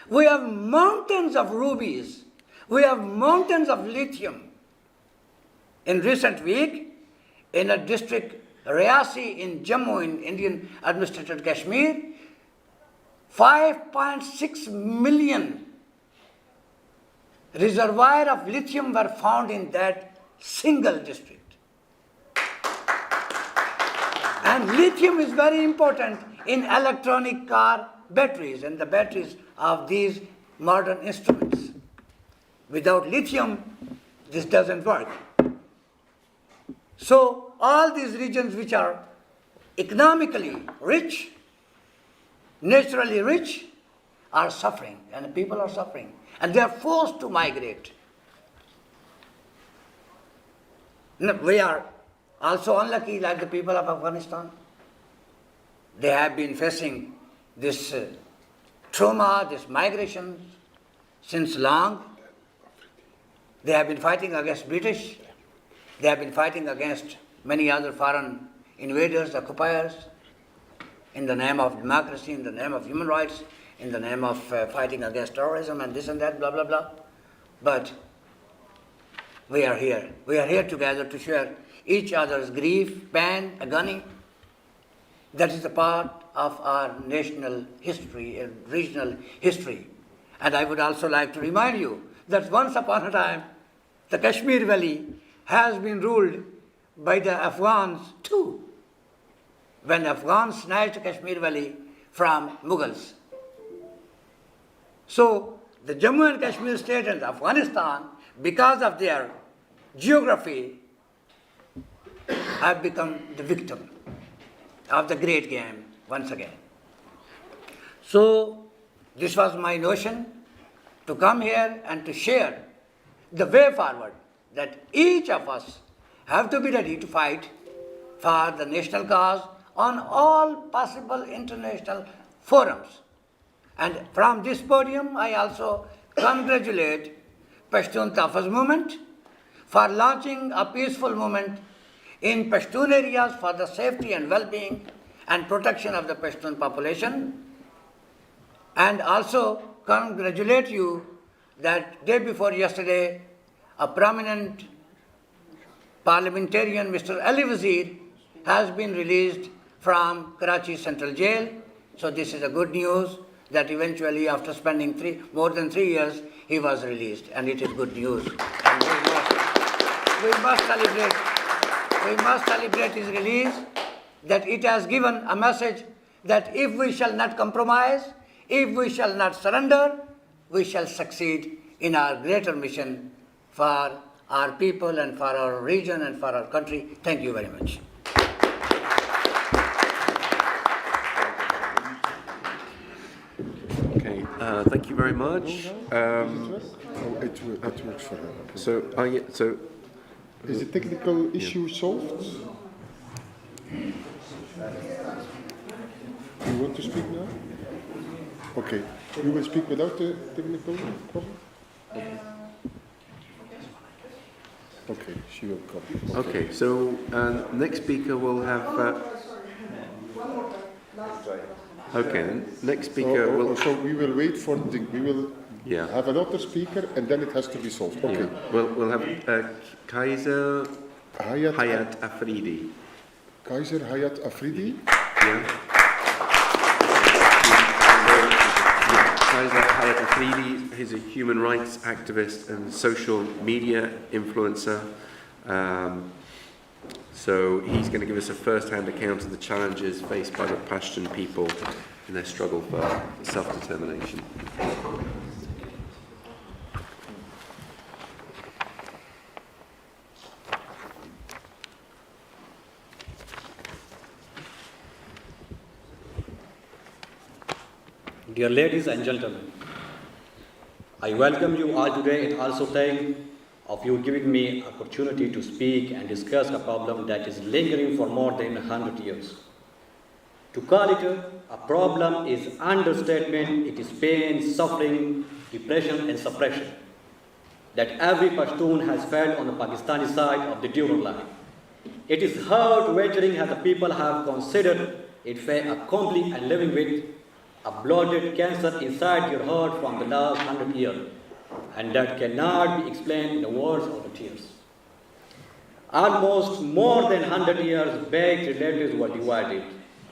S11: We have mountains of rubies. We have mountains of lithium. In recent week, in a district, Riasi in Jammu, in Indian administrated Kashmir, 5.6 million reservoir of lithium were found in that single district. And lithium is very important in electronic car batteries and the batteries of these modern instruments. Without lithium, this doesn't work. So all these regions which are economically rich, naturally rich, are suffering, and the people are suffering, and they are forced to migrate. We are also unlucky like the people of Afghanistan. They have been facing this trauma, this migration since long. They have been fighting against British. They have been fighting against many other foreign invaders, occupiers, in the name of democracy, in the name of human rights, in the name of fighting against terrorism and this and that, blah, blah, blah. But we are here. We are here together to share each other's grief, pain, agony. That is a part of our national history and regional history. And I would also like to remind you that once upon a time, the Kashmir Valley has been ruled by the Afghans too, when Afghans snatched Kashmir Valley from Mughals. So the Jammu and Kashmir state and Afghanistan, because of their geography, have become the victim of the great game once again. So this was my notion, to come here and to share the way forward, that each of us have to be ready to fight for the national cause on all possible international forums. And from this podium, I also congratulate Pashtun Tahfuz movement for launching a peaceful movement in Pashtun areas for the safety and well-being and protection of the Pashtun population. And also congratulate you that day before yesterday, a prominent parliamentarian, Mr. Ali Wazir, has been released from Karachi Central Jail. So this is a good news that eventually, after spending more than 3 years, he was released, and it is good news. And we must celebrate his release, that it has given a message that if we shall not compromise, if we shall not surrender, we shall succeed in our greater mission for our people and for our region and for our country. Thank you very much.
S1: Okay, thank you very much.
S2: It works for her. Okay.
S1: So
S2: is the technical issue solved? You want to speak now? Okay. You will speak without the technical problem? Okay. Okay, she will come.
S1: Okay, so next speaker will have. Okay, then next speaker will.
S2: So we will wait for the. We will have another speaker, and then it has to be solved. Okay.
S1: Yeah. We'll have Kaiser Hayat Afridi.
S2: Kaiser Hayat Afridi.
S1: Yeah. Kaiser Hayat Afridi. He's a human rights activist and social media influencer. So he's going to give us a first-hand account of the challenges faced by the Pashtun people in their struggle for self-determination.
S12: Dear ladies and gentlemen, I welcome you all today and also thank of you giving me opportunity to speak and discuss a problem that is lingering for more than 100 years. To call it a problem is understatement. It is pain, suffering, depression and suppression that every Pashtun has felt on the Pakistani side of the Durand line. It is heart-wrenching as the people have considered it fait accompli and living with a bloated cancer inside your heart from the last 100 years, and that cannot be explained in the words or the tears. Almost more than 100 years back, relatives were divided,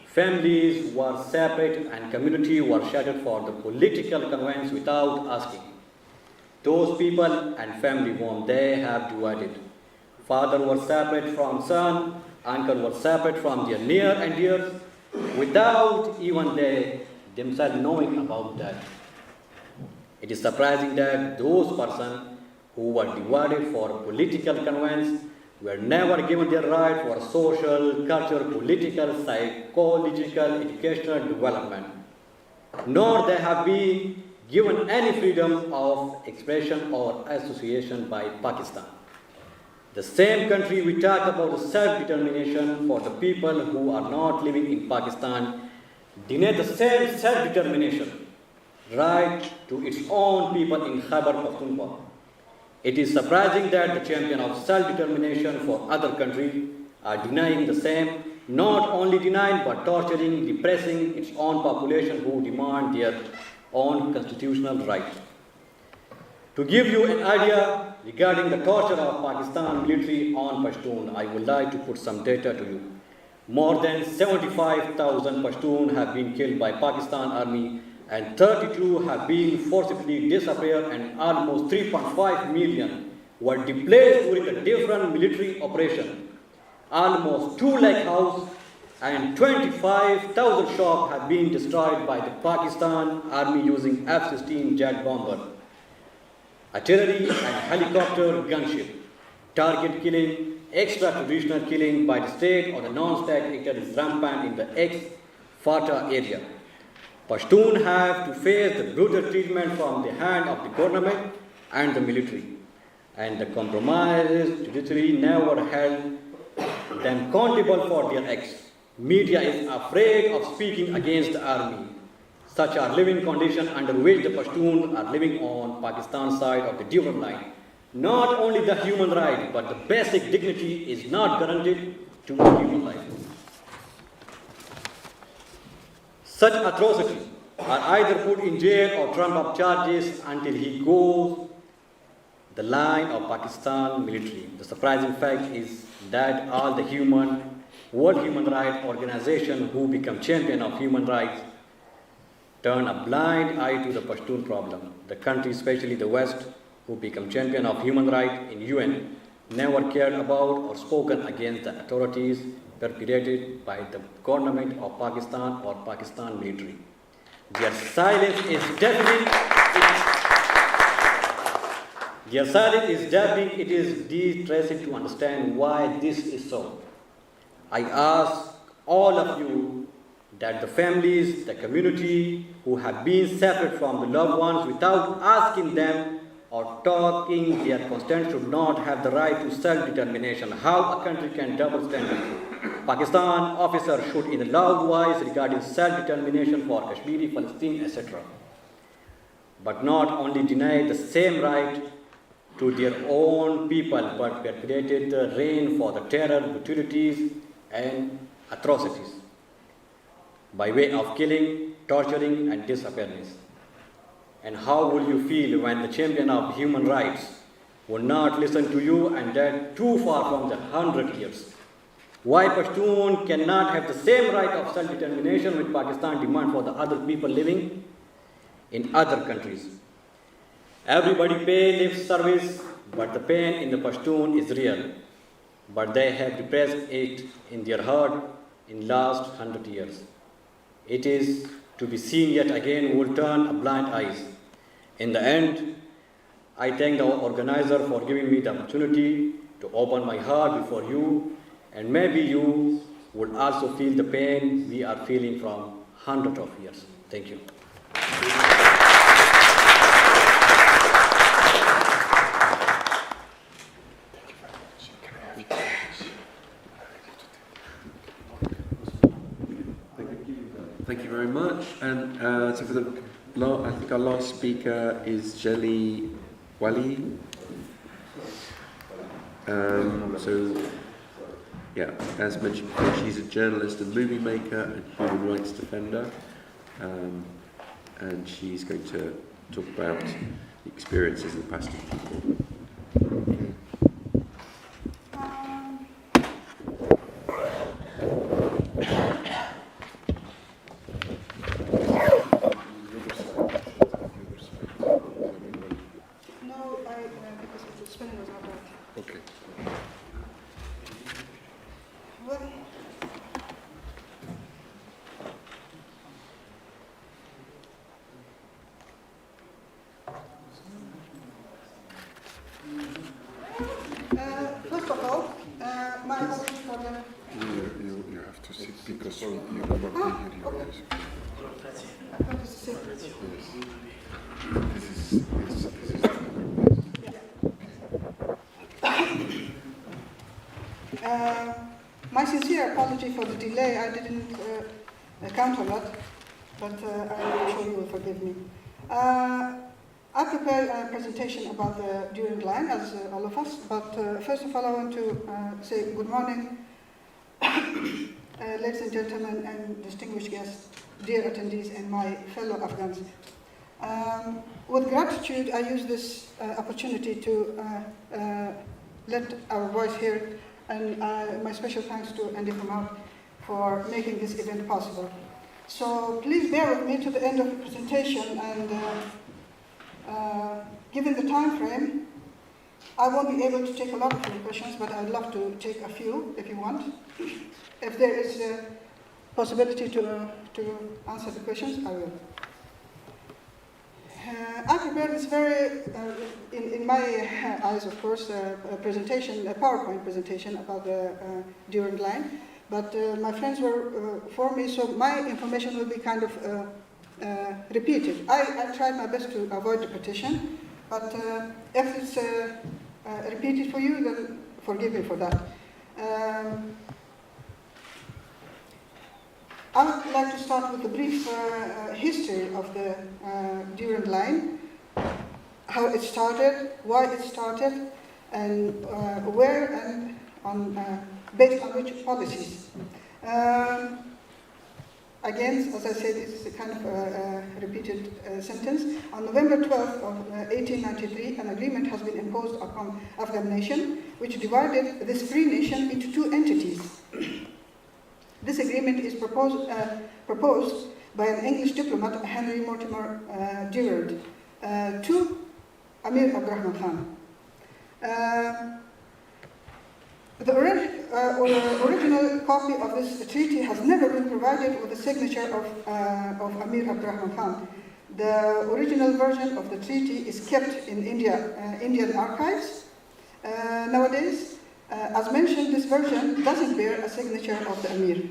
S12: families were separate, and community were shattered for the political convenience without asking. Those people and family whom they have divided. Father was separate from son, uncle was separate from their near and dear, without even they themselves knowing about that. It is surprising that those persons who were divided for political convenience were never given their right for social, cultural, political, psychological, educational development, nor they have been given any freedom of expression or association by Pakistan. The same country we talk about the self-determination for the people who are not living in Pakistan deny the same self-determination right to its own people in Khyber Pakhtunkhwa. It is surprising that the champion of self-determination for other countries are denying the same, not only denying but torturing, repressing its own population who demand their own constitutional rights. To give you an idea regarding the torture of Pakistan military on Pashtun, I would like to put some data to you. More than 75,000 Pashtun have been killed by Pakistan Army and 32 have been forcibly disappeared and almost 3.5 million were displaced during the different military operations. Almost 2 lakh houses and 25,000 shops have been destroyed by the Pakistan Army using F-16 jet bomber, artillery and helicopter gunship. Target killing, extra-traditional killing by the state or the non-state actor is rampant in the ex-FATA area. Pashtun have to face the brutal treatment from the hand of the government and the military, and the compromised judiciary never held them accountable for their acts. Media is afraid of speaking against the army. Such are living conditions under which the Pashtun are living on Pakistan's side of the Durand line. Not only the human right, but the basic dignity is not guaranteed to human life. Such atrocities are either put in jail or trump up charges until he goes the line of Pakistan military. The surprising fact is that all the World Human Rights Organization who become champion of human rights turn a blind eye to the Pashtun problem. The country, especially the West, who become champion of human rights in UN, never cared about or spoken against the authorities perpetrated by the government of Pakistan or Pakistan military. Their silence is deafening. It is distressing to understand why this is so. I ask all of you that the families, the community who have been separate from the loved ones without asking them or talking their consent should not have the right to self-determination. How a country can double standard? Pakistan officers should in a loud voice regarding self-determination for Kashmiri, Palestine, etc. But not only deny the same right to their own people, but perpetrated the reign for the terror, brutalities, and atrocities by way of killing, torturing, and disappearance. And how will you feel when the champion of human rights will not listen to you, and that too far from the 100 years? Why Pashtun cannot have the same right of self-determination which Pakistan demand for the other people living? in other countries. Everybody pay lip service, but the pain in the Pashtun is real. But they have repressed it in their heart in last 100 years. It is to be seen yet again will turn a blind eyes. In the end, I thank the organizer for giving me the opportunity to open my heart before you, and maybe you would also feel the pain we are feeling from hundreds of years. Thank you.
S1: Thank you very much. And so for the, I think our last speaker is Gelieve. So, yeah, as mentioned before, she's a journalist and movie maker and human rights defender. And she's going to talk about the experiences of the Pashtun people.
S7: First of all, my apologies for the...
S2: You have to sit because you cannot hear you.
S7: Okay. I thought this is secret.
S2: This is
S7: my sincere apology for the delay. I didn't count on that, but I'm sure you will forgive me. I prepared a presentation about the Durand line, as all of us, but first of all I want to say good morning, ladies and gentlemen and distinguished guests, dear attendees and my fellow Afghans. With gratitude, I use this opportunity to let our voice hear, and my special thanks to Andy VERMAUT for making this event possible. So please bear with me to the end of the presentation, and given the time frame, I won't be able to take a lot of your questions, but I'd love to take a few if you want. If there is a possibility to answer the questions, I will. I prepared this very, in my eyes of course, a presentation, a PowerPoint presentation about the Durand line, but my friends were for me, so my information will be kind of repeated. I tried my best to avoid repetition, but if it's repeated for you, then forgive me for that. I would like to start with a brief history of the Durand line, how it started, why it started, and where and on, based on which policies. Again, as I said, it's a kind of a repeated sentence. On November 12th of 1893, an agreement has been imposed upon Afghan nation, which divided this free nation into two entities. This agreement is proposed by an English diplomat, Henry Mortimer Durand, to Amir Abdurrahman Khan. The original copy of this treaty has never been provided with the signature of Amir Abdurrahman Khan. The original version of the treaty is kept in Indian archives. Nowadays, as mentioned, this version doesn't bear a signature of the Amir.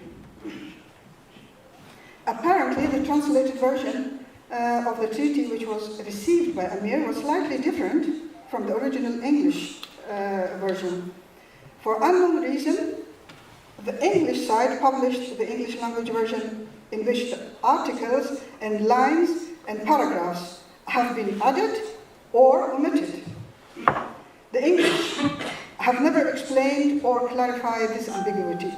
S7: Apparently, the translated version of the treaty, which was received by Amir, was slightly different from the original English version. For unknown reason, the English side published the English language version in which the articles and lines and paragraphs have been added or omitted. The English have never explained or clarified this ambiguity.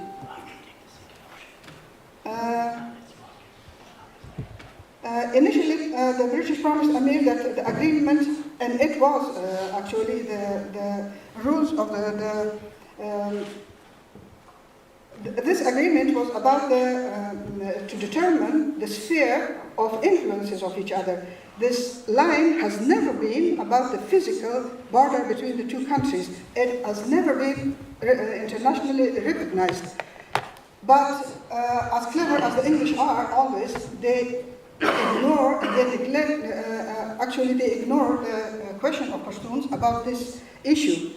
S7: Initially, the British promised Amir that the agreement, and it was actually the rules of this agreement was about to determine the sphere of influences of each other. This line has never been about the physical border between the two countries. It has never been internationally recognized. But as clever as the English are always, they ignore the question of Pashtuns about this issue.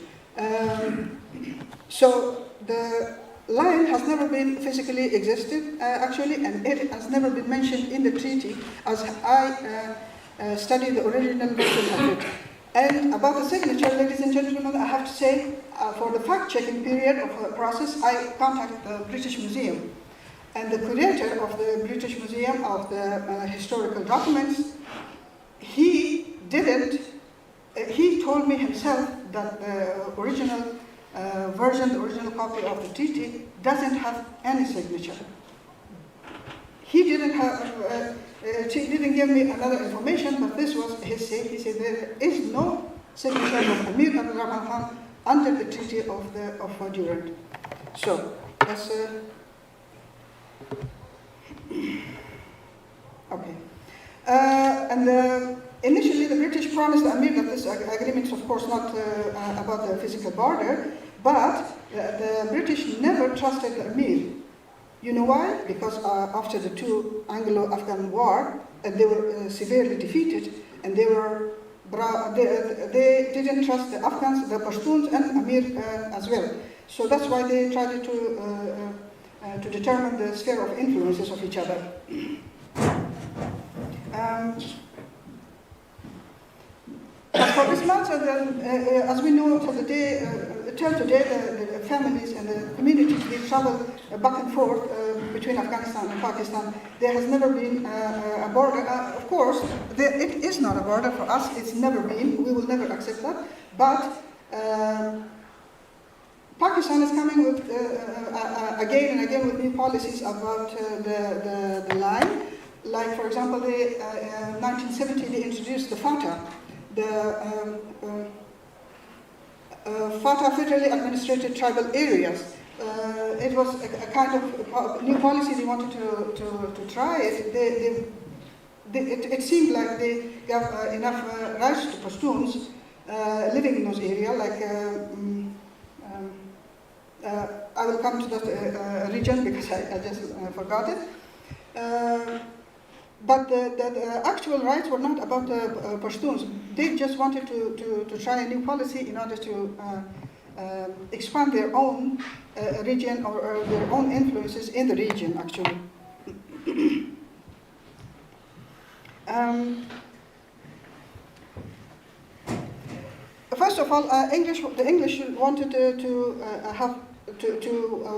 S7: So the line has never been physically existed, actually, and it has never been mentioned in the treaty as I studied the original version of it. And about the signature, ladies and gentlemen, I have to say, for the fact-checking period of the process, I contacted the British Museum. And the curator of the British Museum of the historical documents, he told me himself that the original version, the original copy of the treaty, doesn't have any signature. He didn't give me another information, but this was his say. He said there is no signature of Amir Abdurrahman Khan under the treaty of Durand. So that's okay. Initially, the British promised Amir that this agreement is, of course, not about the physical border, but the British never trusted the Amir. You know why? Because after the two Anglo-Afghan war, they were severely defeated, and they didn't trust the Afghans, the Pashtuns, and Amir as well. So that's why they tried to determine the sphere of influences of each other. As for this matter, then, as we know till today, the families and the communities, they travel back and forth between Afghanistan and Pakistan. There has never been a border. Of course, it is not a border for us. It's never been. We will never accept that. But Pakistan is coming with again and again with new policies about the line. Like, for example, in 1970 they introduced the FATA, the FATA federally administrated tribal areas. It was a kind of new policy they wanted to try it. It seemed like they gave enough rights to Pashtuns living in those areas. Like I will come to that region because I just forgot it. But the actual rights were not about the Pashtuns. They just wanted to try a new policy in order to expand their own region or their own influences in the region, actually. First of all, the English wanted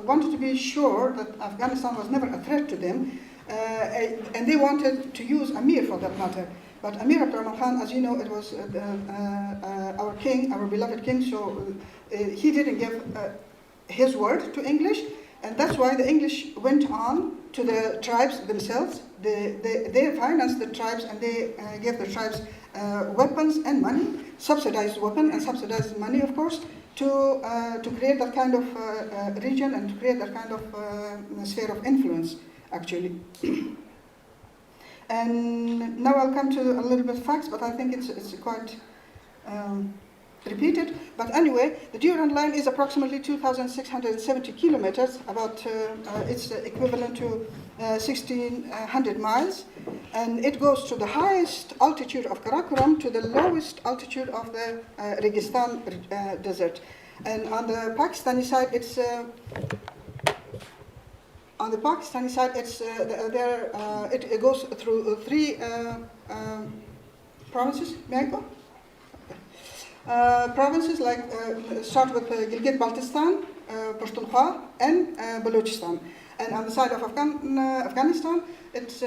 S7: wanted to be sure that Afghanistan was never a threat to them. And they wanted to use Amir for that matter. But Amir Abdurrahman Khan, as you know, it was our king, our beloved king, so he didn't give his word to English, and that's why the English went on to the tribes themselves. They financed the tribes, and they gave the tribes weapons and money, subsidized weapon and subsidized money, of course, to create that kind of region and to create that kind of sphere of influence, actually. And now I'll come to a little bit of facts, but I think it's quite repeated. But anyway, the Durand line is approximately 2,670 kilometers, about it's equivalent to 1,600 miles, and it goes to the highest altitude of Karakoram to the lowest altitude of the Registan desert. And on the Pakistani side, it's it goes through three provinces. May I go? Provinces like start with Gilgit-Baltistan, Pashtunkhwa, and Balochistan. And on the side of Afghanistan, it's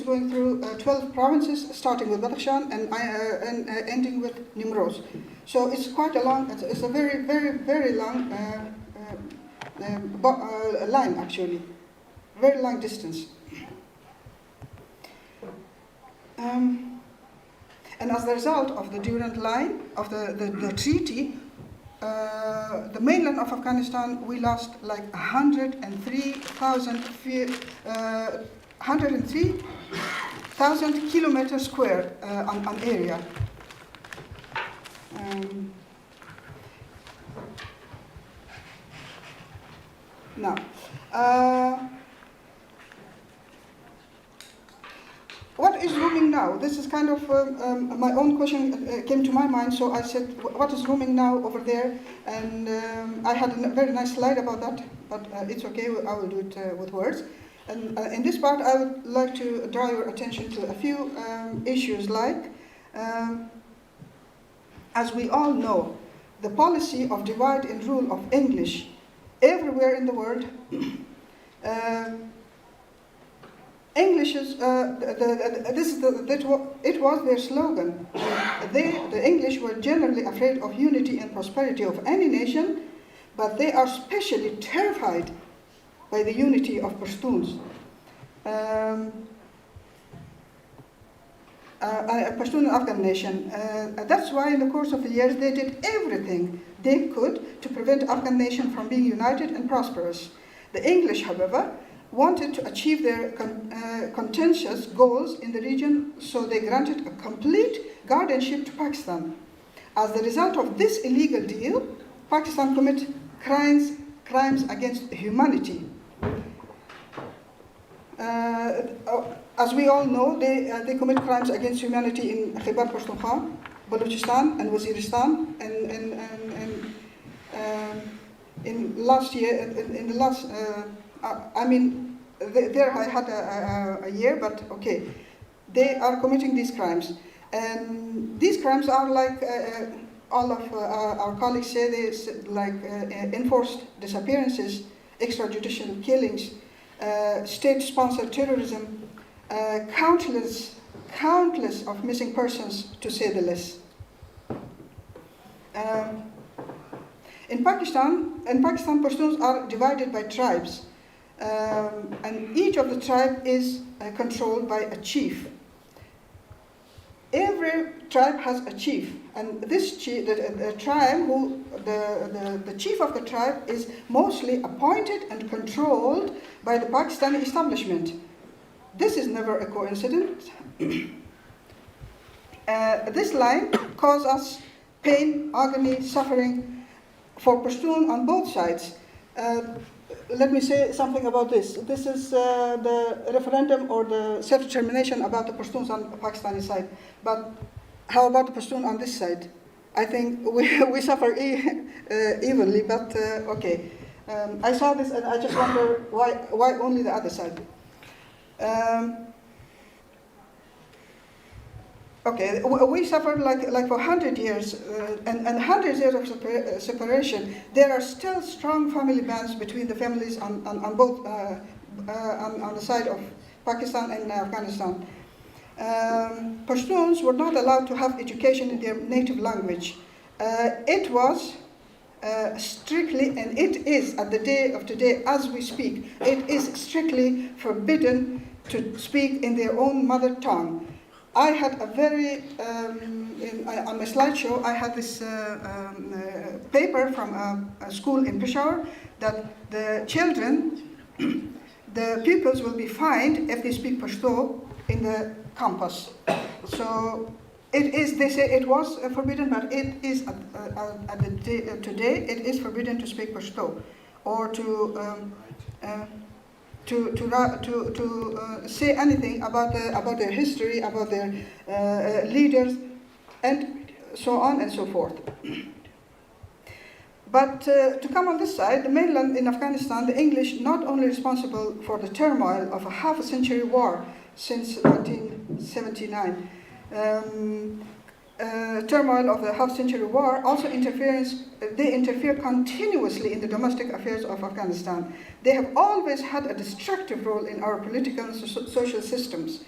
S7: going through 12 provinces, starting with Badakhshan and ending with Nimroz. So it's quite a long. It's a very, very, very long line, actually, very long distance. And as a result of the Durand line, of the treaty, the mainland of Afghanistan, we lost like 103,000 kilometers square on area. Now, what is roaming now? This is kind of my own question came to my mind, so I said, what is roaming now over there? And I had a very nice slide about that, but it's okay, I will do it with words. And in this part, I would like to draw your attention to a few issues like, as we all know, the policy of divide and rule of English everywhere in the world. English is, it was their slogan. The English were generally afraid of unity and prosperity of any nation, but they are especially terrified by the unity of Pashtuns. Pashtun Afghan nation. That's why in the course of the years they did everything they could to prevent Afghan nation from being united and prosperous. The English, however, wanted to achieve their contentious goals in the region, so they granted a complete guardianship to Pakistan. As the result of this illegal deal, Pakistan commit crimes against humanity. As we all know, they commit crimes against humanity in Khyber Pakhtunkhwa, Balochistan, and Waziristan, and in last year, in the last, I mean, there I had a year, but okay, they are committing these crimes, and these crimes are like all of our colleagues say, they like enforced disappearances, extrajudicial killings, state-sponsored terrorism, countless of missing persons, to say the least. In Pakistan, Pashtuns are divided by tribes, and each of the tribe is controlled by a chief. Every tribe has a chief, and this chief, the tribe, the chief of the tribe is mostly appointed and controlled by the Pakistani establishment. This is never a coincidence. This line causes us pain, agony, suffering for Pashtun on both sides. Let me say something about this. This is the referendum or the self-determination about the Pashtuns on the Pakistani side. But how about the Pashtun on this side? I think we suffer evenly, but okay. I saw this and I just wonder why only the other side. Okay, we suffered like for 100 years, and 100 years of separation. There are still strong family bonds between the families on both on the side of Pakistan and Afghanistan. Pashtuns were not allowed to have education in their native language. It was strictly, and it is at the day of today as we speak, it is strictly forbidden to speak in their own mother tongue. I had a very, on my slideshow, I had this paper from a school in Peshawar that the children, the pupils will be fined if they speak Pashto in the campus. So it is, they say it was forbidden, but it is, at the day, today, it is forbidden to speak Pashto or to say anything about their history, about their leaders, and so on and so forth. But to come on this side, the mainland in Afghanistan, the English not only responsible for the turmoil of a half-a-century war since 1979, turmoil of the half-century war, also they interfere continuously in the domestic affairs of Afghanistan. They have always had a destructive role in our political and social systems.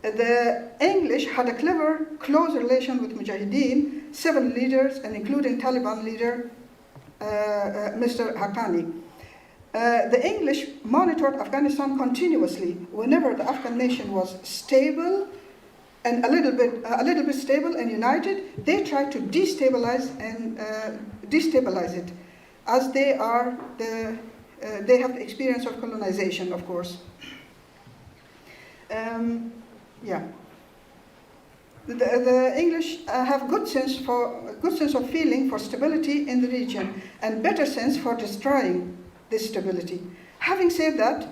S7: The English had a close relation with Mujahideen, 7 leaders, and including Taliban leader, Mr. Haqqani. The English monitored Afghanistan continuously. Whenever the Afghan nation was stable, and a little bit stable and united, they tried to destabilize destabilize it, as they have the experience of colonization, of course. The English have good sense of feeling for stability in the region, and better sense for destroying this stability. Having said that,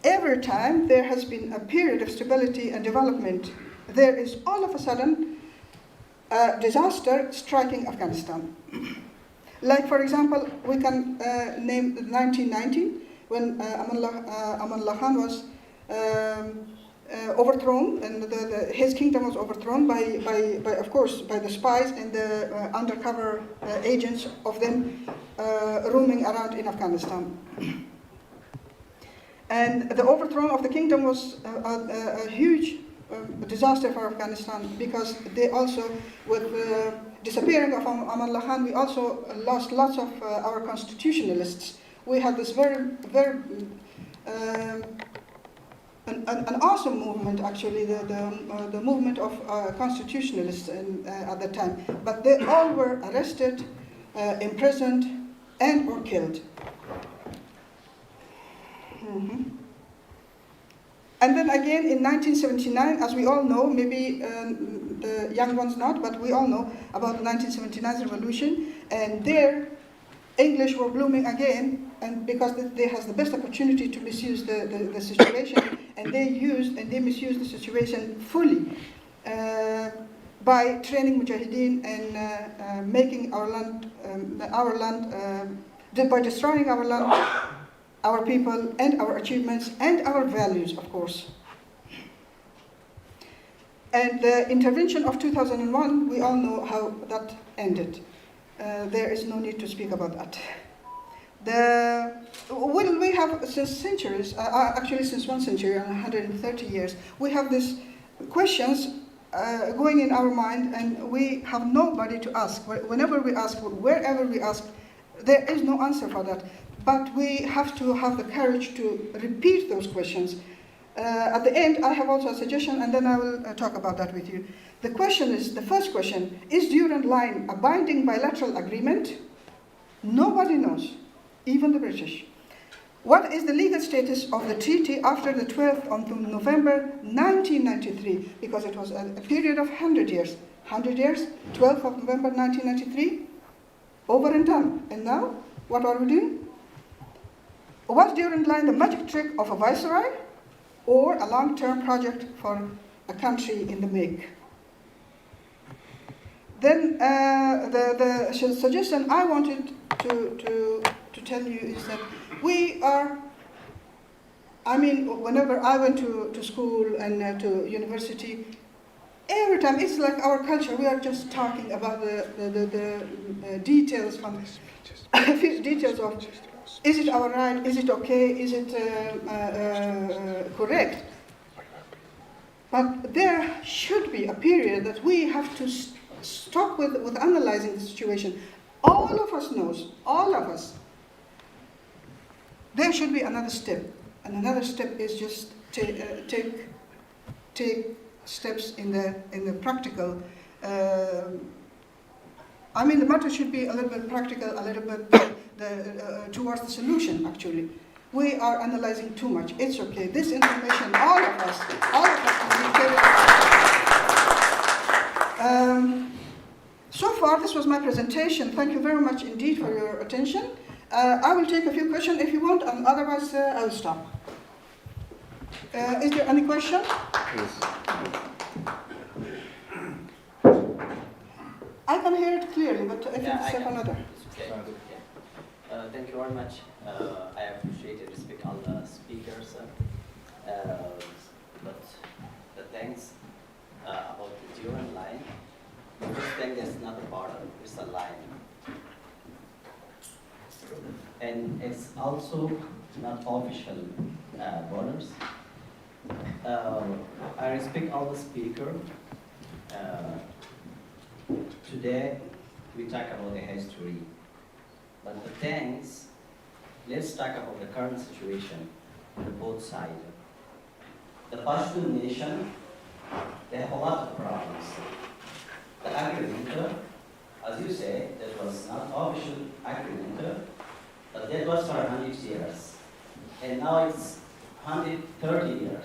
S7: every time there has been a period of stability and development, there is all of a sudden a disaster striking Afghanistan. Like, for example, we can name 1990, when Amanullah Khan was overthrown, and his kingdom was overthrown by, of course, by the spies and the undercover agents of them roaming around in Afghanistan. And the overthrow of the kingdom was a huge disaster for Afghanistan, because they also, with the disappearing of Amanullah Khan, we also lost lots of our constitutionalists. We had this very an awesome movement, actually, the movement of constitutionalists at that time. But they all were arrested, imprisoned, and or killed. And then again in 1979, as we all know, maybe the young ones not, but we all know about the 1979 revolution, and there English were blooming again, and because they has the best opportunity to misuse the situation, and they misused the situation fully by training mujahideen and making our land, by destroying our land, our people, and our achievements, and our values, of course. And the intervention of 2001, we all know how that ended. There is no need to speak about that. We have, since centuries, actually since 1 century and 130 years, we have these questions going in our mind, and we have nobody to ask. Whenever we ask, wherever we ask, there is no answer for that. But we have to have the courage to repeat those questions. At the end, I have also a suggestion, and then I will talk about that with you. The first question, is Durand line a binding bilateral agreement? Nobody knows, even the British. What is the legal status of the treaty after the 12th of November 1993? Because it was a period of 100 years. 100 years, 12th of November 1993, over and done. And now, what are we doing? Was Durand line the magic trick of a viceroy, or a long-term project for a country in the make? Then the suggestion I wanted to tell you is that we are, whenever I went to school and to university, every time it's like our culture, we are just talking about the details from details of, is it our right, is it okay, is it correct? But there should be a period that we have to stop with analyzing the situation. All of us knows, all of us. There should be another step, and another step is just take steps in the practical. The matter should be a little bit practical, a little bit towards the solution. Actually, we are analyzing too much. It's okay. This information, all of us so far, this was my presentation. Thank you very much indeed for your attention. I will take a few questions if you want, and otherwise I will stop. Is there any question?
S1: Yes.
S7: I can hear it clearly, but if you say another.
S13: Okay. Thank you very much. I appreciate and respect all the speakers. But the things about the Durand line, this thing is not a border, it's a line. And it's also not official borders. I respect all the speakers. Today, we talk about the history, but the things, let's talk about the current situation on both sides. The Pashtun nation, they have a lot of problems. The agriculture, as you say, that was not official agreement, but that was for 100 years. And now it's 130 years.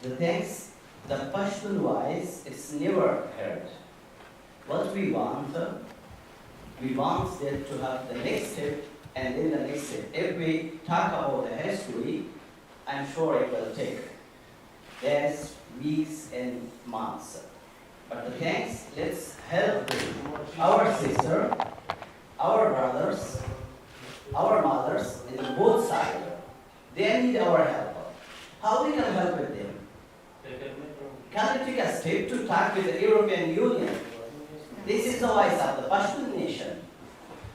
S13: The things, the Pashtun-wise, it's never heard. What we want that to have the next step and then the next step. If we talk about the history, I'm sure it will take days, weeks, and months. But the things, let's help our sister, our brothers, our mothers, in both sides. They need our help. How we can help with them? Can we take a step to talk with the European Union? This is the voice of the Pashtun nation.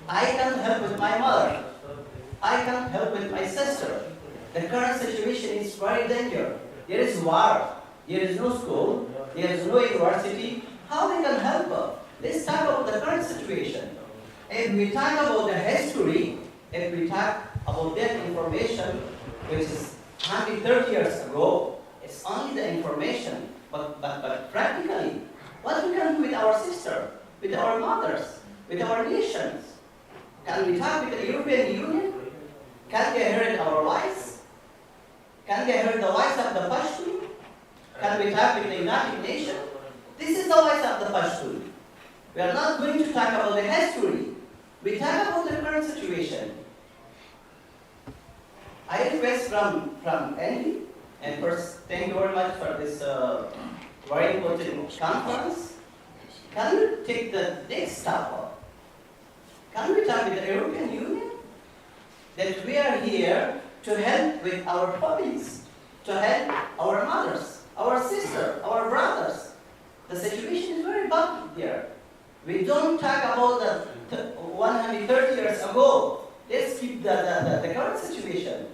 S13: I can help with my mother. I can help with my sister. The current situation is very dangerous. There is war. There is no school. There is no university. How we can help her? Let's talk about the current situation. If we talk about the history, if we talk about that information, which is 130 years ago, it's only the information, but practically, what we can do with our sister, with our mothers, with our nations? Can we talk with the European Union? Can they hear our voice? Can they hear the voice of the Pashtun? Can we talk with the United Nations? This is the voice of the Pashtun. We are not going to talk about the history. We talk about the current situation. I request from Andy, and first, thank you very much for this very important conference. Can we take the next step? Can we talk with the European Union? That we are here to help with our families, to help our mothers, our sisters, our brothers. The situation is very bad here. We don't talk about the 130 years ago. Let's keep the current situation.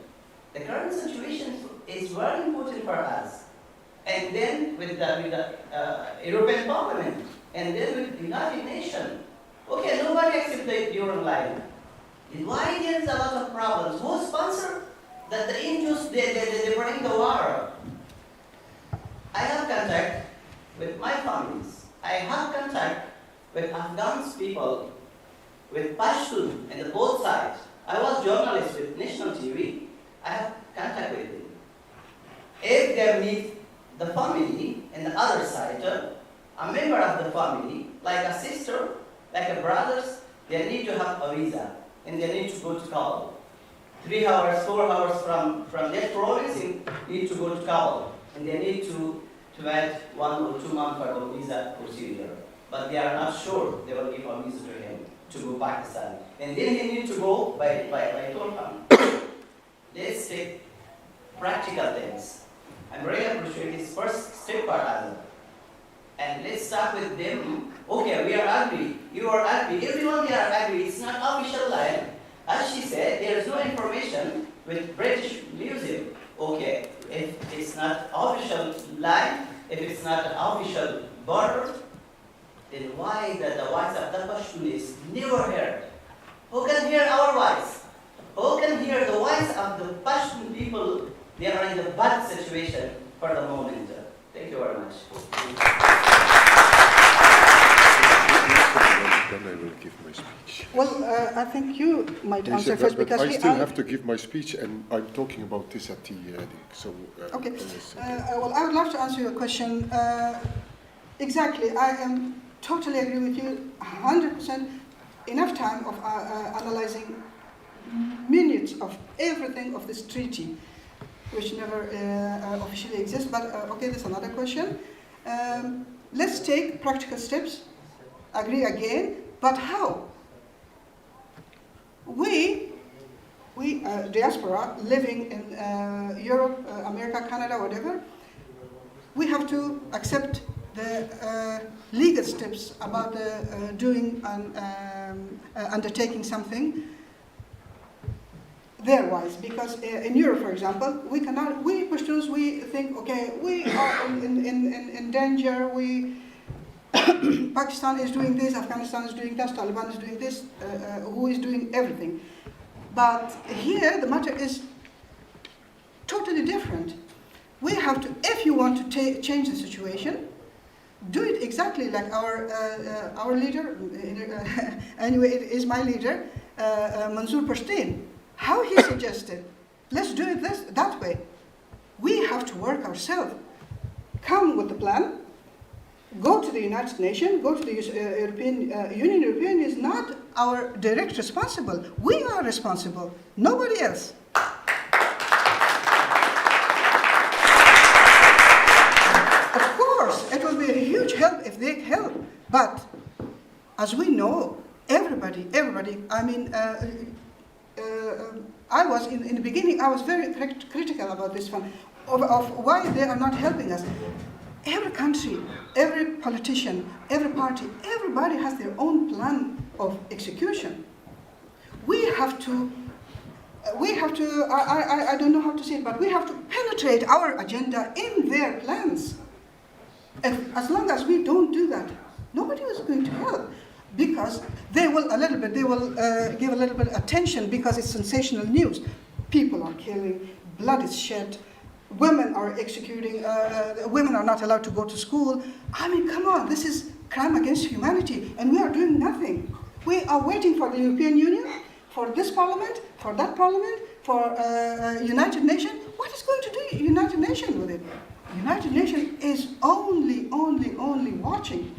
S13: The current situation is very important for us. And then with the European Parliament, and then with the United Nations. Okay, nobody accepts the Durand line. Why there is a lot of problems? Who sponsor that the Indians they bring the war? I have contact with my families. I have contact with Afghan people, with Pashtun and the both sides. I was journalist with National TV. I have contact with them. If they meet the family and the other side, a member of the family, like a sister, like a brothers, they need to have a visa and they need to go to Kabul. 3 hours, 4 hours from that province, they need to go to Kabul. And they need to wait 1 or 2 months for the visa procedure. But they are not sure they will give a visa to him to go Pakistan. And then he needs to go by Turkey. Let's take practical things. I'm really appreciating this first step for us. And let's start with them. Okay, we are angry. You are angry. Everyone they are angry. It's not official line. As she said, there is no information with British Museum. Okay, if it's not official line, if it's not an official border, then why that the voice of the Pashtun is never heard? Who can hear our voice? Who can hear the voice of the Pashtun people? They are in the bad situation for the moment. Thank you very much.
S2: Then I will give my speech.
S7: Well, I think you might
S2: Yes,
S7: answer first
S2: but
S7: because
S2: I still have to give my speech, and I'm talking about this at the end. So.
S7: Okay. Well, I would love to answer your question. Exactly, I am totally agree with you. 100%. Enough time of analyzing minutes of everything of this treaty, which never officially exists. But okay, there's another question. Let's take practical steps. Agree again, but how? We diaspora living in Europe, America, Canada, whatever, we have to accept the legal steps about doing and undertaking something their-wise, because in Europe, for example, we cannot. We Pashtuns, we think, okay, we are in danger. Pakistan is doing this, Afghanistan is doing that, Taliban is doing this, who is doing everything. But here the matter is totally different. We have to, if you want to change the situation, do it exactly like our leader, anyway, it is my leader, Mansour Pashtun. How he suggested, let's do it that way. We have to work ourselves. Come with the plan, go to the United Nations, go to the European Union. European is not our direct responsible. We are responsible, nobody else. Of course, it will be a huge help if they help. But as we know, everybody, I mean, I was in the beginning, I was very critical about this one, of why they are not helping us. Every country, every politician, every party, everybody has their own plan of execution. We have to, I don't know how to say it, but we have to penetrate our agenda in their plans. And as long as we don't do that, nobody is going to help. Because they will give a little bit of attention because it's sensational news. People are killing, blood is shed, women are executing, women are not allowed to go to school. I mean, come on, this is crime against humanity, and we are doing nothing. We are waiting for the European Union, for this parliament, for that parliament, for United Nations. What is going to do United Nations with it? United Nations is only watching.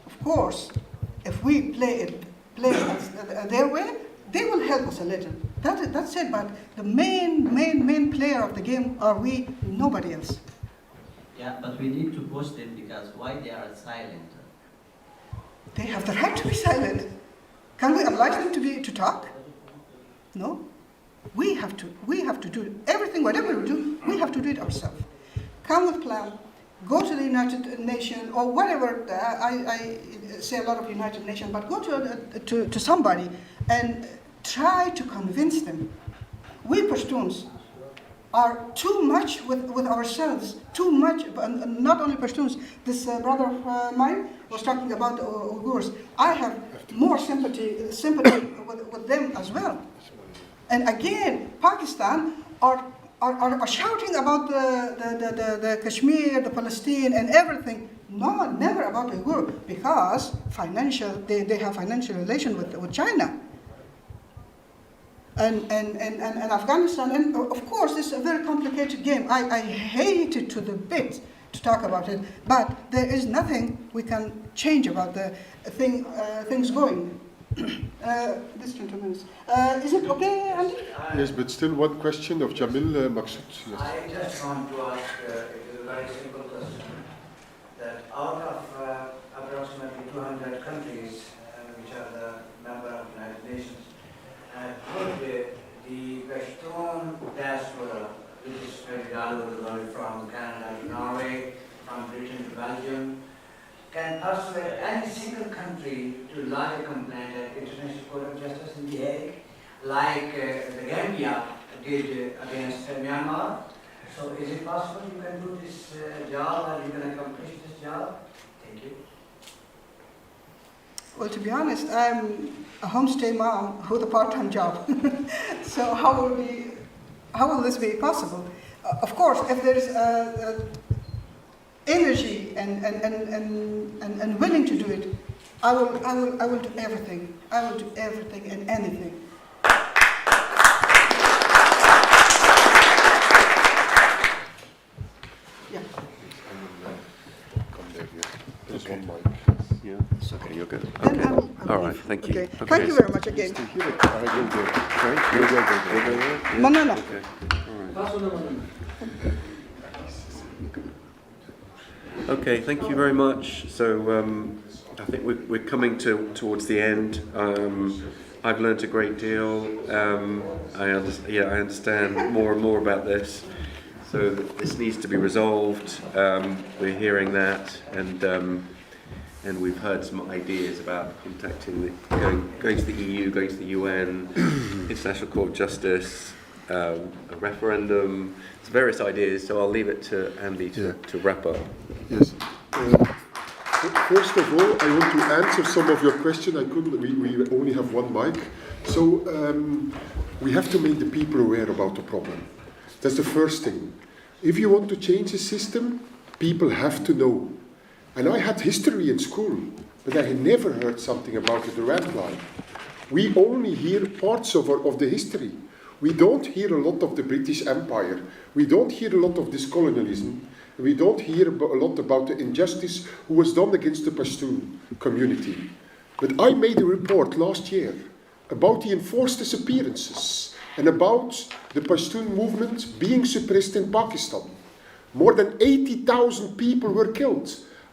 S7: Of course, if we play their way, they will help us a little. That's it. But the main player of the game are we, nobody else.
S13: Yeah, but we need to push them because why they are silent?
S7: They have the right to be silent. Can we oblige them to talk? No. We have to do everything. Whatever we do, we have to do it ourselves. Come with plan. Go to the United Nations or whatever. I say a lot of United Nations, but go to somebody and try to convince them. We Pashtuns are too much with ourselves, too much. Not only Pashtuns. This brother of mine was talking about the Uyghurs. I have more sympathy with them as well. And again, Pakistan are shouting about the Kashmir, the Palestine, and everything. No, never about Uyghur, because they have financial relation with China. And Afghanistan, and of course, this is a very complicated game. I hate it to the bit to talk about it, but there is nothing we can change about the things going. This gentleman is it okay, Andy?
S2: Yes, but still one question of Jamil Maksud. Yes.
S14: I just want to ask, it is a very simple question, that out of approximately 200 countries which are the member of the United Nations, could the Pashtun diaspora, which is spread all over the world from Canada to Norway, from Britain to Belgium, can persuade any single country to lodge a complaint at International Court of Justice in The Hague, like the Gambia did against Myanmar. So is it possible you can do this job and you can accomplish this job? Thank you.
S7: Well, to be honest, I'm a homestay mom with a part-time job. So how will this be possible? Of course, if there is energy and willing to do it, I will do everything. I will do everything and anything. Yeah.
S2: Come there, yeah. There's one mic.
S1: Yeah, it's okay, you're good. Okay. All right, thank you.
S7: Okay. Thank you very much again. No.
S1: Okay. All right. Okay, thank you very much. So I think we're coming towards the end. I've learned a great deal. I understand more and more about this. So this needs to be resolved. We're hearing that, and we've heard some ideas about contacting going to the EU, going to the UN, International Court of Justice, a referendum. It's various ideas. So I'll leave it to Andy to wrap up.
S2: Yes. First of all, I want to answer some of your questions. We only have one mic. So we have to make the people aware about the problem. That's the first thing. If you want to change the system, people have to know. And I had history in school, but I had never heard something about the Durand line. We only hear parts of the history. We don't hear a lot of the British Empire. We don't hear a lot of this colonialism. We don't hear a lot about the injustice who was done against the Pashtun community. But I made a report last year about the enforced disappearances and about the Pashtun movement being suppressed in Pakistan. More than 80,000 people were killed.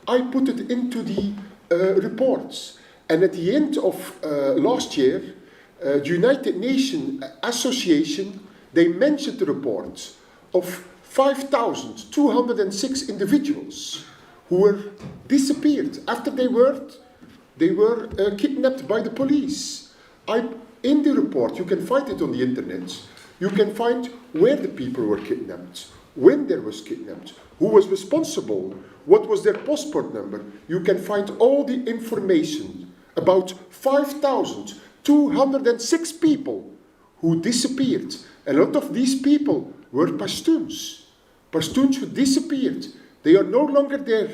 S2: I put it into the reports. And at the end of last year, the United Nations Association, they mentioned the report of 5,206 individuals who were disappeared after they were kidnapped by the police. In the report, you can find it on the internet, you can find where the people were kidnapped, when they was kidnapped, who was responsible, what was their passport number. You can find all the information about 5,206 people who disappeared. A lot of these people were Pashtuns. Pashtuns who disappeared. They are no longer there.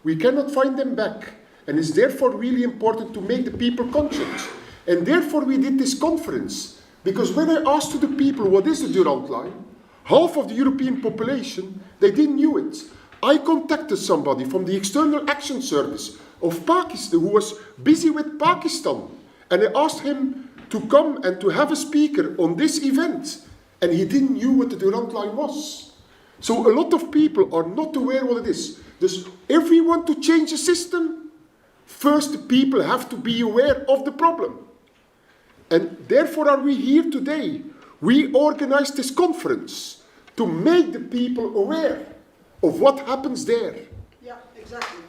S2: We cannot find them back. And it's therefore really important to make the people conscious. And therefore we did this conference. Because when I asked to the people what is the Durand line, half of the European population, they didn't know it. I contacted somebody from the External Action Service of Pakistan who was busy with Pakistan. And I asked him to come and to have a speaker on this event. And he didn't know what the Durand line was. So a lot of people are not aware what it is. Dus if we want to change the system, first the people have to be aware of the problem. And therefore are we here today. We organized this conference to make the people aware of what happens there.
S7: Yeah, exactly.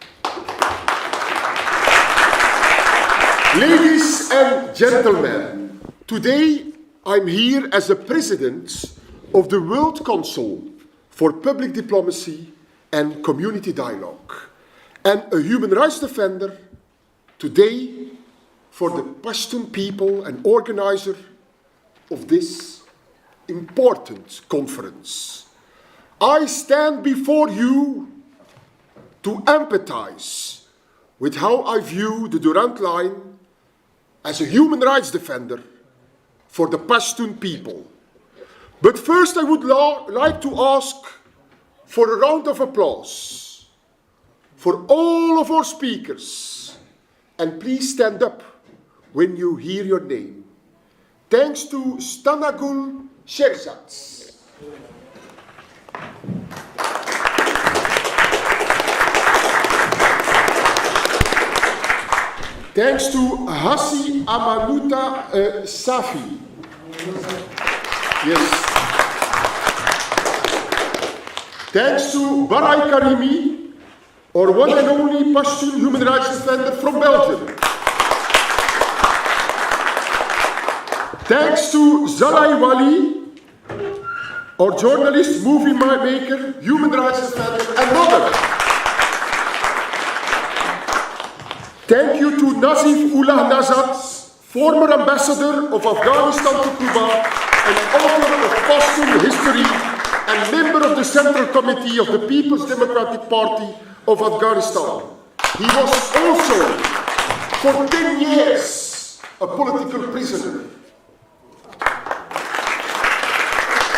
S2: Ladies and gentlemen, today I'm here as the president of the World Council for Public Diplomacy and Community Dialogue, and a human rights defender today for the Pashtun people and organizer of this important conference. I stand before you to empathize with how I view the Durand line as a human rights defender for the Pashtun people. But first I would like to ask for a round of applause for all of our speakers. And please stand up when you hear your name. Thanks to Stanagul Sherzat. Thanks to Hassi Amanuta Safi. Yes. Thanks to Barai Karimi, our one and only Pashtun human rights defender from Belgium. Thanks to Zalai Wali, our journalist, movie maker, human rights defender, and mother. Thank you to Nazif Ullah Nazat, former ambassador of Afghanistan to Cuba and author of Pashtun history and member of the Central Committee of the People's Democratic Party of Afghanistan. He was also, for 10 years, a political prisoner.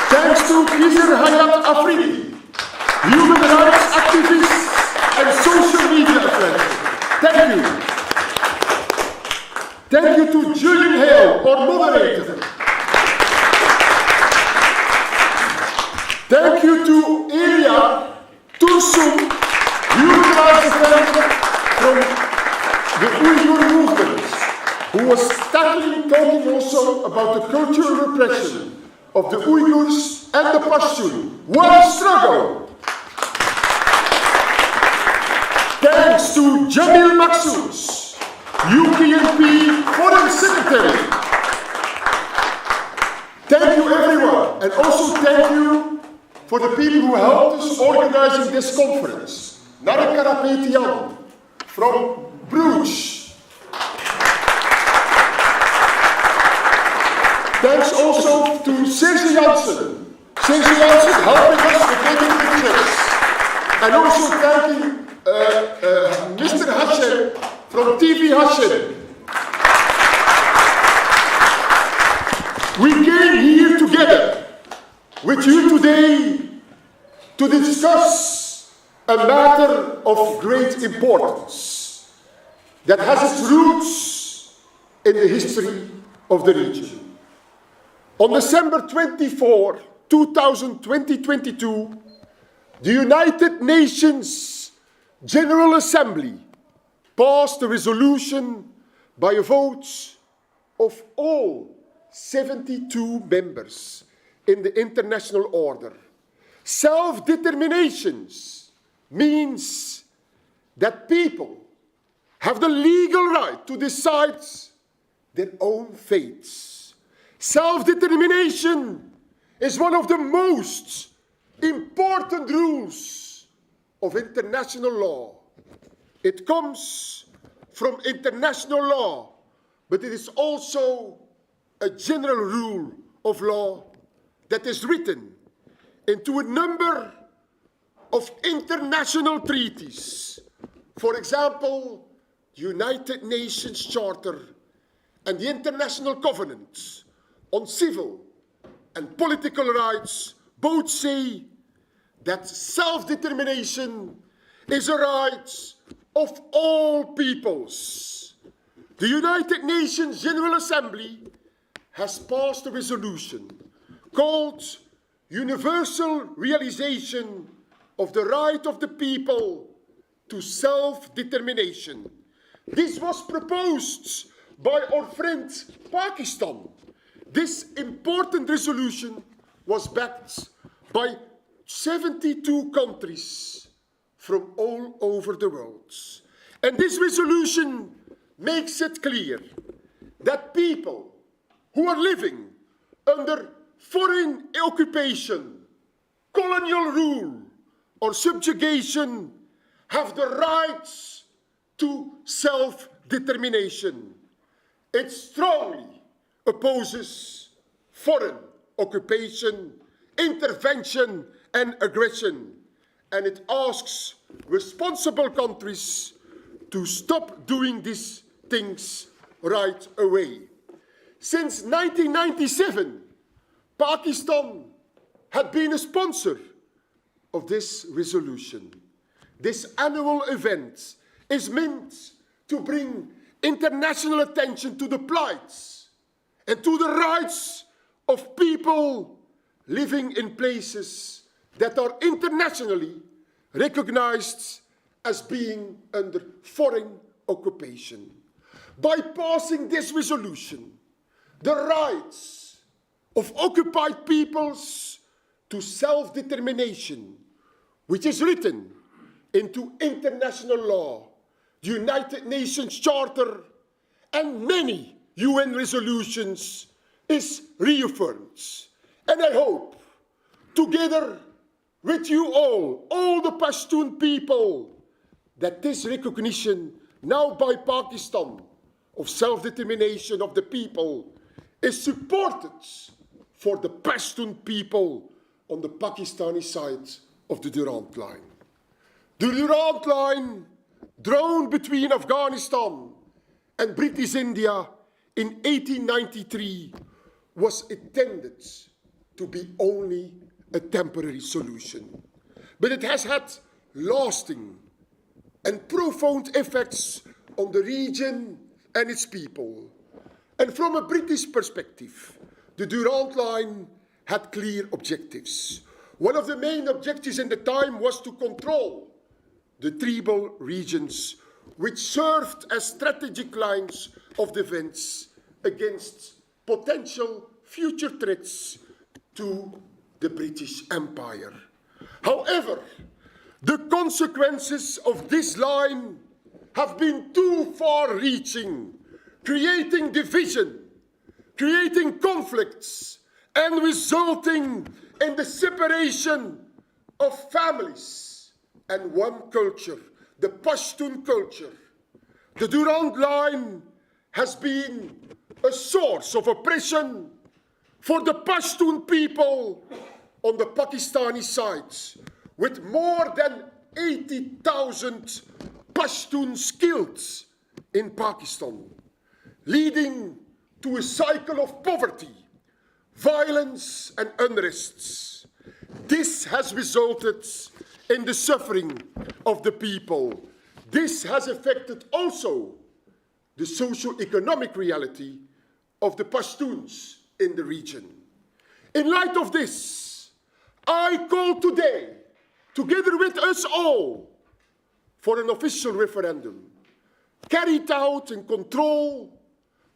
S2: Thanks to Khizr Hayat Afridi, human rights activist and social media friend. Thank you. Thank you to Julian Hale, our moderator. Thank you to Ilya Tursum, human rights defender from the Uyghur movement, who was talking also about the cultural repression of the Uyghurs and the Pashtun. What a struggle! Thanks to Jamil Maksous, UPNP Foreign Secretary. Thank you everyone, and also thank you for the people who helped us organizing this conference. Narek Karapetian from Bruges. Thanks also to Serge Janssen. Serge Janssen helping us with getting pictures. And also thanking Mr. Hashem from TV Hashem. We came here together with you today to discuss a matter of great importance that has its roots in the history of the region. On December 24, 2022, the United Nations General Assembly passed a resolution by a vote of all 72 members in the international order. Self-determination means that people have the legal right to decide their own fates. Self-determination is one of the most important rules of international law. It comes from international law, but it is also a general rule of law that is written into a number of international treaties. For example, the United Nations Charter and the International Covenant on Civil and Political Rights both say that self-determination is a right of all peoples. The United Nations General Assembly has passed a resolution called Universal Realization of the Right of the People to Self-Determination. This was proposed by our friend Pakistan. This important resolution was backed by 72 countries from all over the world. And this resolution makes it clear that people who are living under foreign occupation, colonial rule, or subjugation have the rights to self-determination. It strongly opposes foreign occupation, intervention, and aggression, and it asks responsible countries to stop doing these things right away. Since 1997, Pakistan had been a sponsor of this resolution. This annual event is meant to bring international attention to the plights and to the rights of people living in places that are internationally recognized as being under foreign occupation. By passing this resolution, the rights of occupied peoples to self-determination, which is written into international law, the United Nations Charter, and many UN resolutions, is reaffirmed. And I hope, together with you all the Pashtun people, that this recognition now by Pakistan of self-determination of the people is supported for the Pashtun people on the Pakistani side of the Durand line. The Durand line, drawn between Afghanistan and British India in 1893, was intended to be only a temporary solution. But it has had lasting and profound effects on the region and its people. And from a British perspective, the Durand line had clear objectives. One of the main objectives in the time was to control the tribal regions, which served as strategic lines of defense against potential future threats to the British Empire. However, the consequences of this line have been too far-reaching, creating division, creating conflicts, and resulting in the separation of families and one culture, the Pashtun culture. The Durand line has been a source of oppression for the Pashtun people on the Pakistani side, with more than 80,000 Pashtuns killed in Pakistan, leading to a cycle of poverty, violence and unrests. This has resulted in the suffering of the people. This has affected also the socio-economic reality of the Pashtuns in the region. In light of this, I call today, together with us all, for an official referendum, carried out in control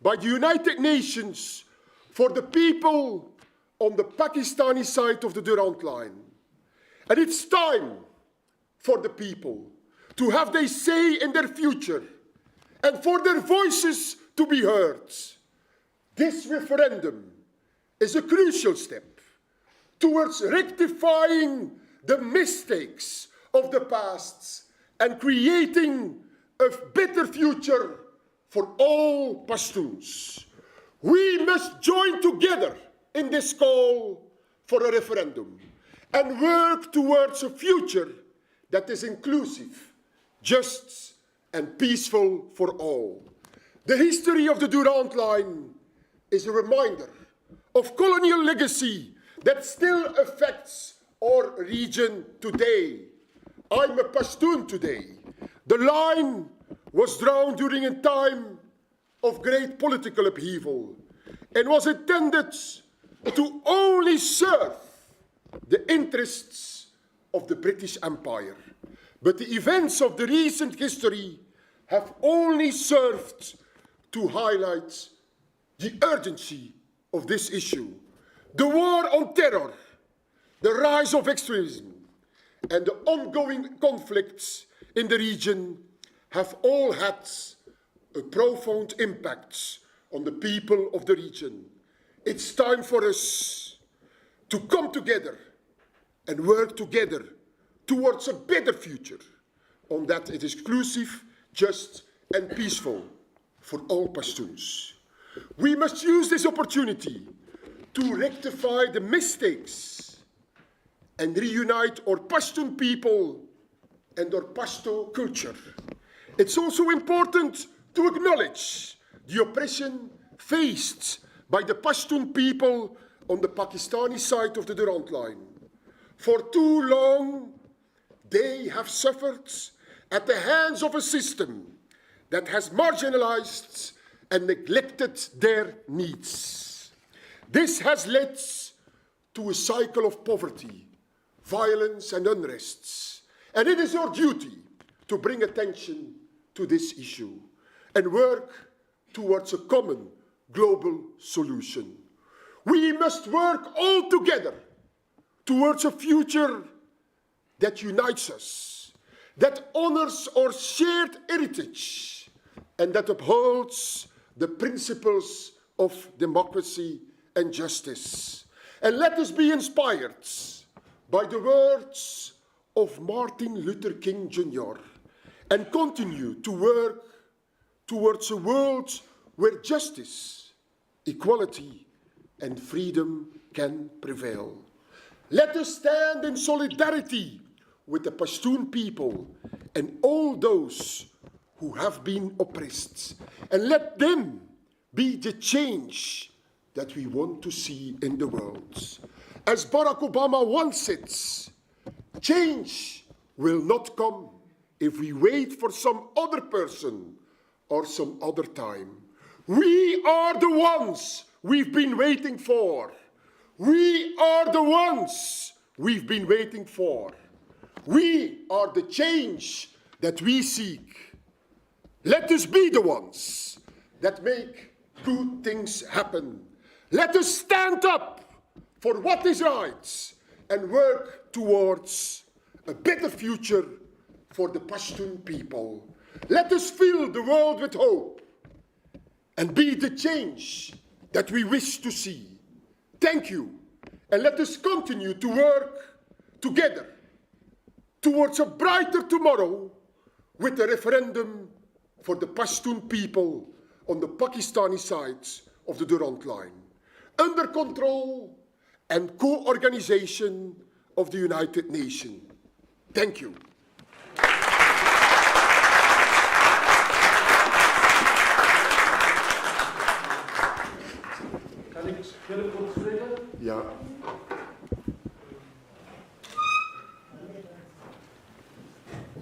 S2: by the United Nations for the people on the Pakistani side of the Durand line. And it's time for the people to have their say in their future and for their voices to be heard. This referendum is a crucial step towards rectifying the mistakes of the past and creating a better future for all Pashtuns. We must join together in this call for a referendum and work towards a future that is inclusive, just and peaceful for all. The history of the Durand line is a reminder of colonial legacy that still affects our region today. I'm a Pashtun today. The line was drawn during a time of great political upheaval and was intended to only serve the interests of the British Empire. But the events of the recent history have only served to highlight the urgency of this issue. The war on terror, the rise of extremism, and the ongoing conflicts in the region have all had a profound impact on the people of the region. It's time for us to come together and work together towards a better future, on that it is inclusive, just and peaceful for all Pashtuns. We must use this opportunity to rectify the mistakes and reunite our Pashtun people and our Pashto culture. It's also important to acknowledge the oppression faced by the Pashtun people on the Pakistani side of the Durand line. For too long, they have suffered at the hands of a system that has marginalized and neglected their needs. This has led to a cycle of poverty, violence and unrests. And it is our duty to bring attention to this issue and work towards a common global solution. We must work all together towards a future that unites us, that honors our shared heritage, and that upholds the principles of democracy and justice. And let us be inspired by the words of Martin Luther King Jr. and continue to work towards a world where justice, equality, and freedom can prevail. Let us stand in solidarity with the Pashtun people and all those who have been oppressed, and let them be the change that we want to see in the world. As Barack Obama once said, change will not come if we wait for some other person or some other time. We are the ones we've been waiting for. We are the ones we've been waiting for. We are the change that we seek. Let us be the ones that make good things happen. Let us stand up for what is right and work towards a better future for the Pashtun people. Let us fill the world with hope and be the change that we wish to see. Thank you, and let us continue to work together towards a brighter tomorrow with a referendum for the Pashtun people on the Pakistani side of the Durand line, under control and co-organization of the United Nations. Thank you. Ja.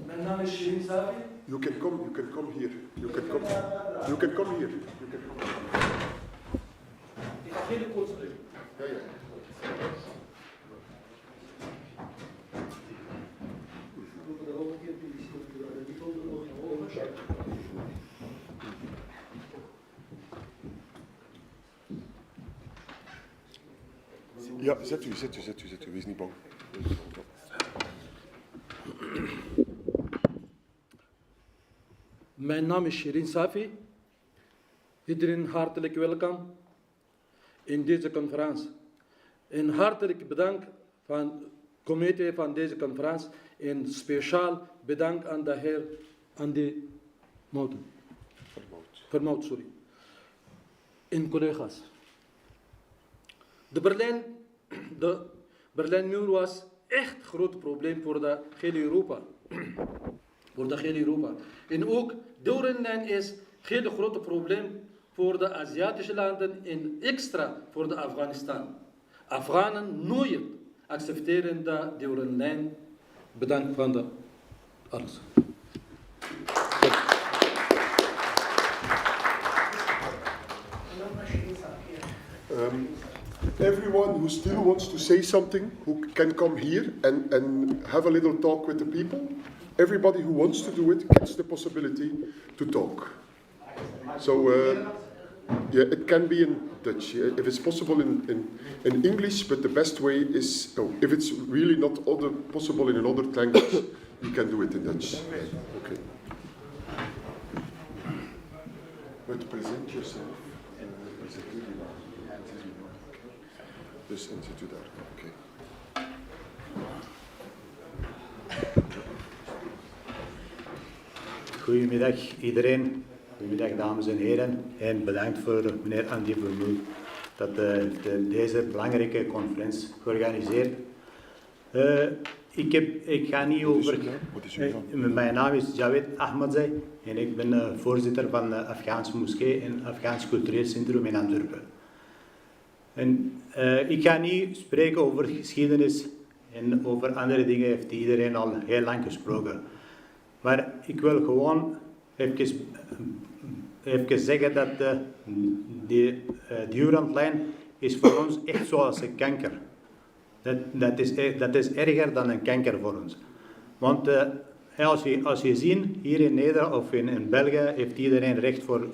S15: Mijn naam is Shirin Safi.
S2: You can come here. You can come here.
S15: Ik ga heel kort spreken.
S2: Ja, ja. Ja, zet u, wees niet bang.
S15: Mijn naam is Shirin Safi. Iedereen hartelijk welkom in deze conferentie. En hartelijk bedankt van het comité van deze conferentie. En speciaal bedankt aan de heer Andy Vermaut, sorry. En collega's. De Berlijnmuur was echt een groot probleem voor de hele Europa. En ook Durand is een heel groot probleem voor de Aziatische landen en extra voor de Afghanistan. Afghanen nooit accepteren de Durand. Bedankt van de alles.
S2: Everyone who still wants to say something, who can come here and have a little talk with the people. Everybody who wants to do it gets the possibility to talk. So, yeah, it can be in Dutch, if it's possible in English, but the best way is, if it's really not possible in another language, you can do it in Dutch. Okay. But present yourself. Dus en zit u daar. Oké.
S16: Goedemiddag iedereen. Goedemiddag dames en heren. En bedankt voor meneer Andy Vermaut dat deze belangrijke conferentie georganiseerd. Ik ga niet over... Mijn naam is Jawed Ahmadzai en ik ben voorzitter van de Afghaanse moskee en Afghaans cultureel centrum in Antwerpen. En ik ga niet spreken over geschiedenis en over andere dingen, heeft iedereen al heel lang gesproken. Maar ik wil gewoon even zeggen dat de Durandlijn is voor ons echt zoals een kanker. Dat is erger dan een kanker voor ons. Want als je ziet, hier in Nederland of in België heeft iedereen recht voor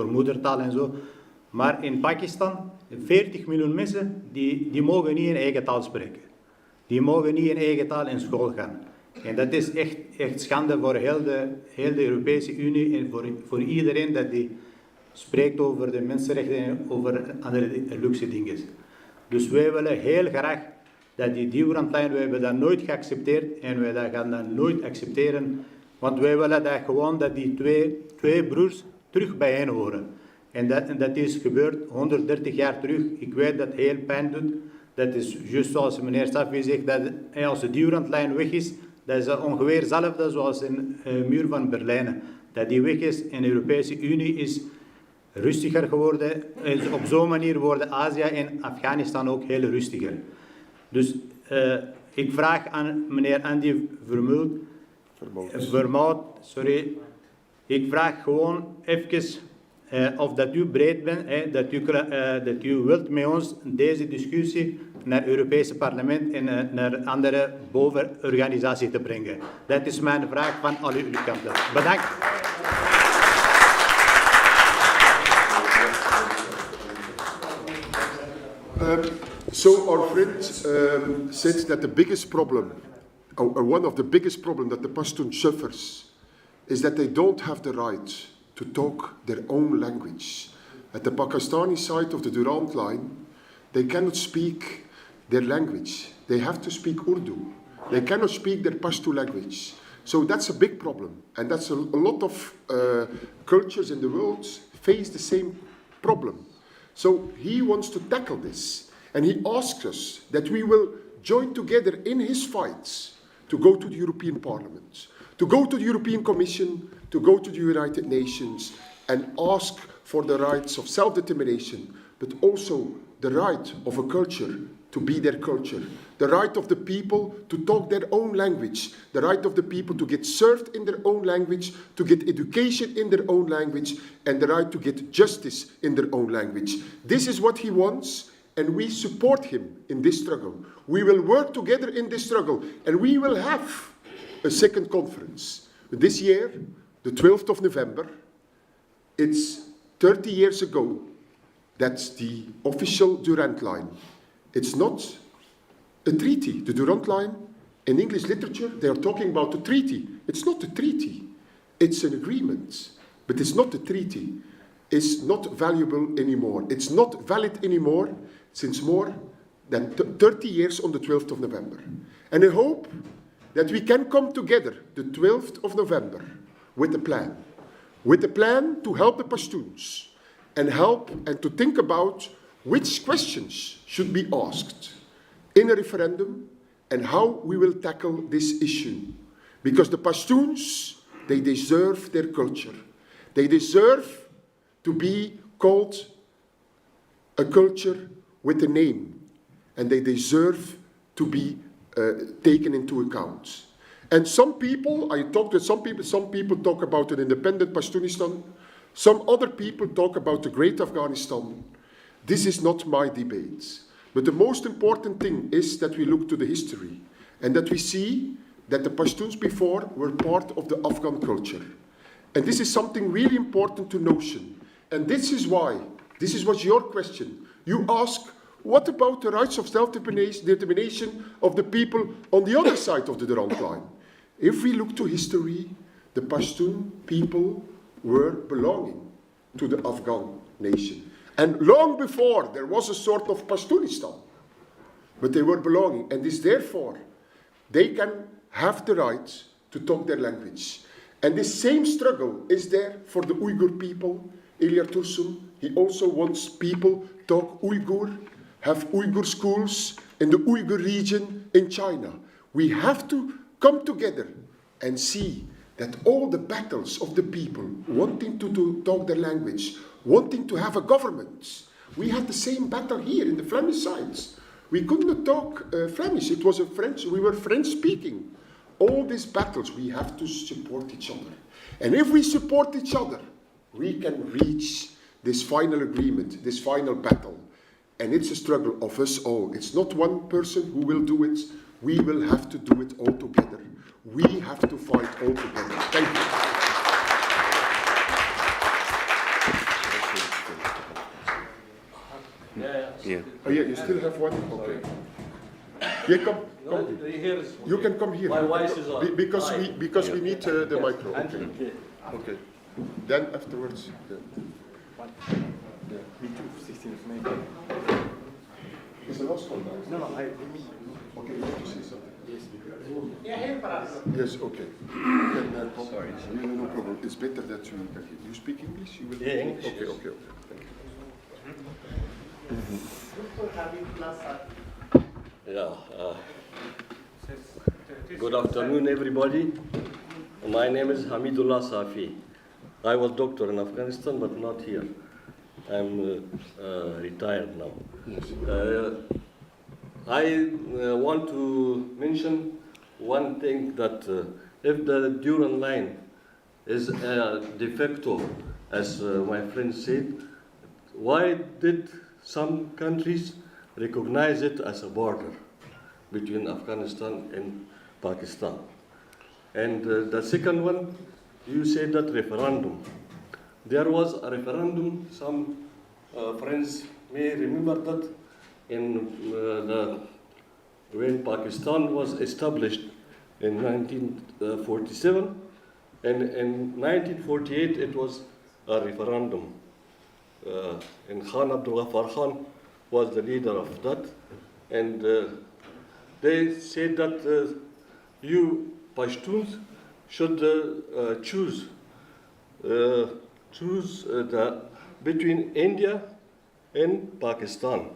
S16: moedertaal en zo. Maar in Pakistan, 40 miljoen mensen, die mogen niet in eigen taal spreken. Die mogen niet in eigen taal in school gaan. En dat is echt schande voor heel de Europese Unie en voor iedereen dat die spreekt over de mensenrechten en over andere luxe dingen. Dus wij willen heel graag dat die Durandlijn, wij hebben dat nooit geaccepteerd en wij gaan dat nooit accepteren. Want wij willen dat die twee broers terug bijeen horen. En dat is gebeurd 130 jaar terug. Ik weet dat het heel pijn doet. Dat is juist zoals meneer Safi zegt, dat als de Durandlijn weg is, dat is ongeveer hetzelfde zoals in de muur van Berlijn. Dat die weg is en de Europese Unie is rustiger geworden. En op zo'n manier worden Azië en Afghanistan ook heel rustiger. Dus ik vraag aan meneer Andy Vermaut, sorry. Ik vraag gewoon even of dat u bereid bent, dat u wilt met ons deze discussie naar het Europese parlement en naar andere bovenorganisaties te brengen. Dat is mijn vraag van al uw kanten. Bedankt.
S2: So our friend said that the biggest problem, one of the biggest problems that the Pashtun suffers, is that they don't have the right to talk their own language. At the Pakistani side of the Durand line, they cannot speak their language. They have to speak Urdu. They cannot speak their Pashto language. So that's a big problem. And that's a lot of cultures in the world face the same problem. So he wants to tackle this. And he asks us that we will join together in his fights to go to the European Parliament, to go to the European Commission, to go to the United Nations and ask for the rights of self-determination, but also the right of a culture to be their culture, the right of the people to talk their own language, the right of the people to get served in their own language, to get education in their own language, and the right to get justice in their own language. This is what he wants, and we support him in this struggle. We will work together in this struggle, and we will have a second conference. This year, the 12th of November, it's 30 years ago. That's the official Durand line. It's not a treaty. The Durand line, in English literature, they are talking about a treaty. It's not a treaty. It's an agreement. But it's not a treaty. It's not valuable anymore. It's not valid anymore since more than 30 years on the 12th of November. And I hope that we can come together the 12th of November with a plan. With a plan to help the Pashtuns and help and to think about which questions should be asked in a referendum and how we will tackle this issue. Because the Pashtuns, they deserve their culture. They deserve to be called a culture with a name. And they deserve to be taken into account. And some people, I talked with some people talk about an independent Pashtunistan. Some other people talk about the great Afghanistan. This is not my debate. But the most important thing is that we look to the history and that we see that the Pashtuns before were part of the Afghan culture. And this is something really important to notion. And this is why, this is what's your question. You ask, what about the rights of self-determination of the people on the other side of the Durand line? If we look to history, the Pashtun people were belonging to the Afghan nation. And long before, there was a sort of Pashtunistan. But they were belonging, and this therefore, they can have the right to talk their language. And this same struggle is there for the Uyghur people. Ilyar Tursun, he also wants people talk Uyghur, have Uyghur schools in the Uyghur region in China. We have to come together and see that all the battles of the people wanting to talk their language, wanting to have a government. We had the same battle here in the Flemish sides. We could not talk Flemish. It was a French, we were French speaking. All these battles, we have to support each other. And if we support each other, we can reach this final agreement, this final battle. And it's a struggle of us all. It's not one person who will do it. We will have to do it all together. We have to fight all together. Thank you.
S1: Yeah.
S2: Oh yeah, you still have one? Okay. Yeah, come. You can come here.
S12: My voice is on.
S2: Because we need the micro. Okay. Okay. Then afterwards. Yeah.
S3: Me too, 16th of May.
S2: Is the last one now?
S3: No,
S2: Okay, you want to say something?
S3: Yes.
S2: Yes, okay. Then, sorry. No problem. It's better that you speak English. You will.
S12: Yeah, English.
S2: Okay. Thank you.
S12: Yeah. Good afternoon, everybody. My name is Hamidullah Safi. I was doctor in Afghanistan, but not here. I'm retired now. I want to mention one thing that if the Durand line is de facto, as my friend said, why did some countries recognize it as a border between Afghanistan and Pakistan? And the second one, you said that referendum. There was a referendum, some friends may remember that when Pakistan was established in 1947, and in 1948 it was a referendum. And Khan Abdul Ghaffar Khan was the leader of that, and they said that you Pashtuns should choose between India and Pakistan,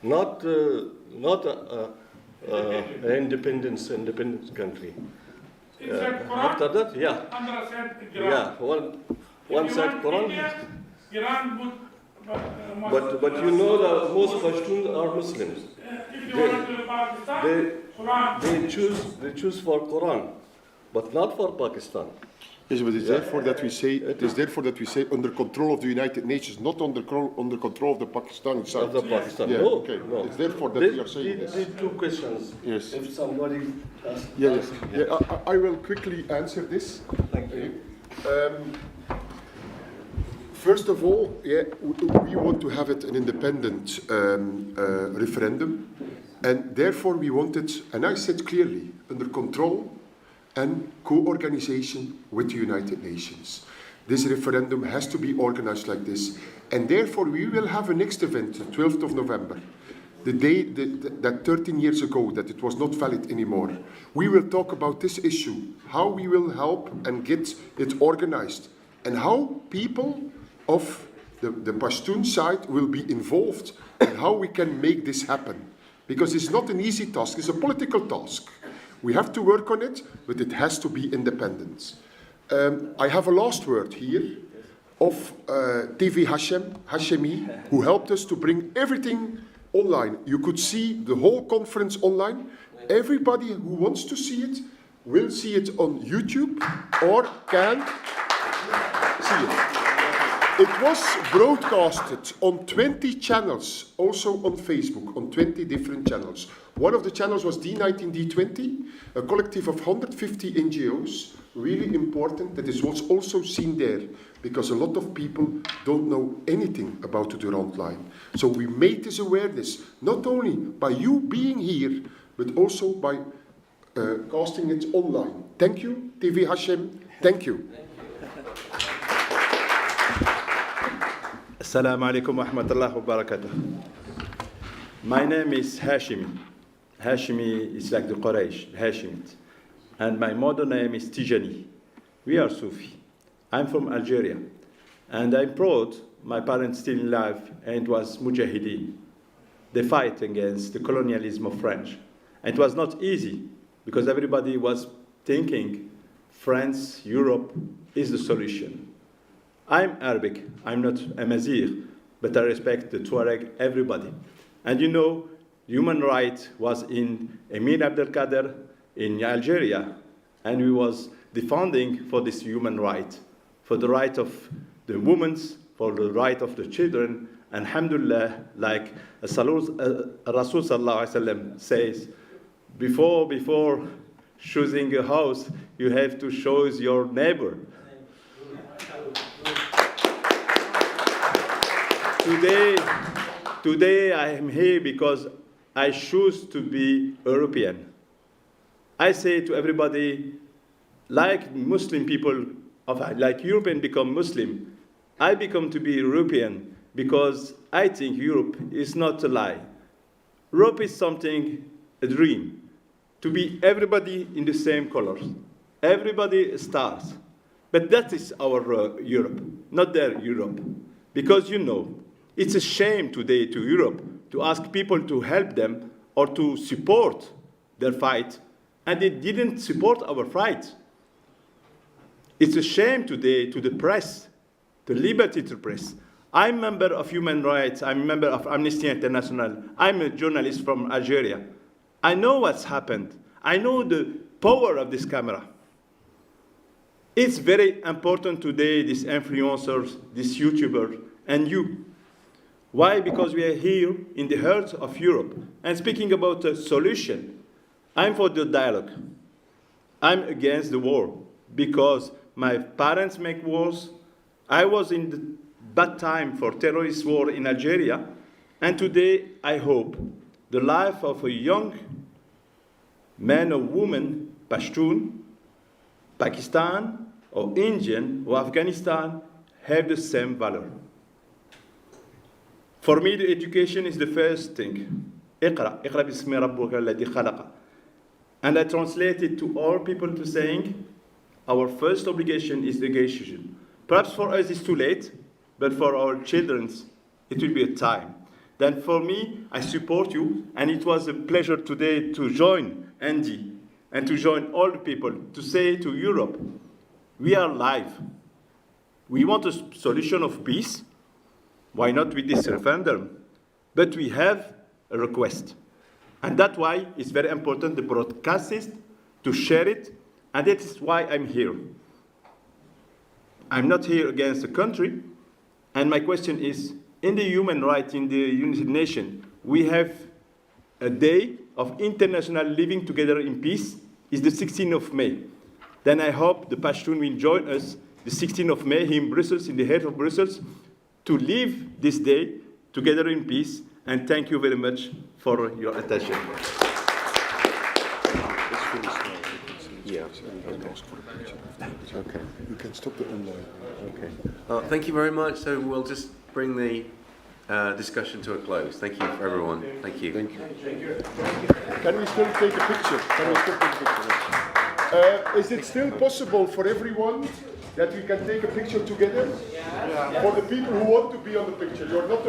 S12: not independent country. After that, yeah, one said Quran.
S6: Iran would
S17: But you know that most Pashtuns are Muslims. They choose for Quran, but not for Pakistan.
S2: Yes, but it's therefore that we say under control of the United Nations, not under control of the Pakistani side.
S17: Of the Pakistan.
S2: Yeah,
S17: No,
S2: okay.
S17: no.
S2: It's therefore that we are saying this.
S17: These two questions.
S2: Yes.
S17: If somebody asks.
S2: Yes. Yeah, I will quickly answer this.
S17: Thank you.
S2: First of all, we want to have it an independent referendum, and therefore we want it, and I said clearly, under control and co-organization with the United Nations. This referendum has to be organized like this, and therefore we will have a next event, the 12th of November, the day that 13 years ago that it was not valid anymore. We will talk about this issue, how we will help and get it organized, and how people of the Pashtun side will be involved, and how we can make this happen. Because it's not an easy task, it's a political task. We have to work on it, but it has to be independent. I have a last word here of TV Hashemi, who helped us to bring everything online. You could see the whole conference online. Everybody who wants to see it will see it on YouTube or can see it. It was broadcasted on 20 channels, also on Facebook, on 20 different channels. One of the channels was D19, D20, a collective of 150 NGOs, really important that it was also seen there, because a lot of people don't know anything about the Durand line. So we made this awareness, not only by you being here, but also by casting it online. Thank you, TV Hashem, thank you.
S18: Assalamu alaikum wa rahmatullahi wa barakatuh. My name is Hashimi. Hashimi is like the Quraysh, Hashimit. And my mother name is Tijani. We are Sufi. I'm from Algeria. And I'm proud my parents still alive, and it was Mujahideen. They fight against the colonialism of French. And it was not easy, because everybody was thinking France, Europe is the solution. I'm Arabic, I'm not a Mazir, but I respect the Tuareg, everybody. And you know, human rights was in Emir Abdelkader in Algeria, and we was defending for this human right, for the right of the women, for the right of the children, and alhamdulillah, like Rasul Sallallahu Alaihi Wasallam says, before choosing a house, you have to choose your neighbor. Today I am here because I choose to be European. I say to everybody, like Muslim people, like European become Muslim, I become to be European because I think Europe is not a lie. Europe is something, a dream, to be everybody in the same colors, everybody stars. But that is our Europe, not their Europe. Because you know, it's a shame today to Europe to ask people to help them or to support their fight, and they didn't support our fight. It's a shame today to the press, the liberty to press. I'm a member of human rights, I'm a member of Amnesty International, I'm a journalist from Algeria. I know what's happened. I know the power of this camera. It's very important today, these influencers, these YouTubers, and you. Why? Because we are here in the heart of Europe. And speaking about a solution, I'm for the dialogue. I'm against the war because my parents make wars. I was in the bad time for terrorist war in Algeria. And today, I hope the life of a young man or woman, Pashtun, Pakistan, or Indian, or Afghanistan, have the same value. For me, the education is the first thing. اقرأ باسم ربك الذي خلق. And I translate it to all people to saying, our first obligation is education. Perhaps for us it's too late, but for our children, it will be a time. Then for me, I support you, and it was a pleasure today to join Andy and to join all the people to say to Europe, we are live. We want a solution of peace. why not with this referendum? But we have a request. And that's why it's very important to broadcast it, to share it, and that is why I'm here. I'm not here against the country, and my question is, in the human rights in the United Nations, we have a day of international living together in peace, is the 16th of May. Then I hope the Pashtun will join us the 16th of May here in Brussels, in the heart of Brussels, to live this day together in peace. And thank you very much for your attention.
S1: Yeah. Okay.
S2: You can stop the online.
S1: Okay. Thank you very much. So we'll just bring the discussion to a close. Thank you, everyone. Thank you.
S2: Thank you. Can we still take a picture? Is it still possible for everyone that we can take a picture together? Yeah. For the people who want to be on the picture, you're not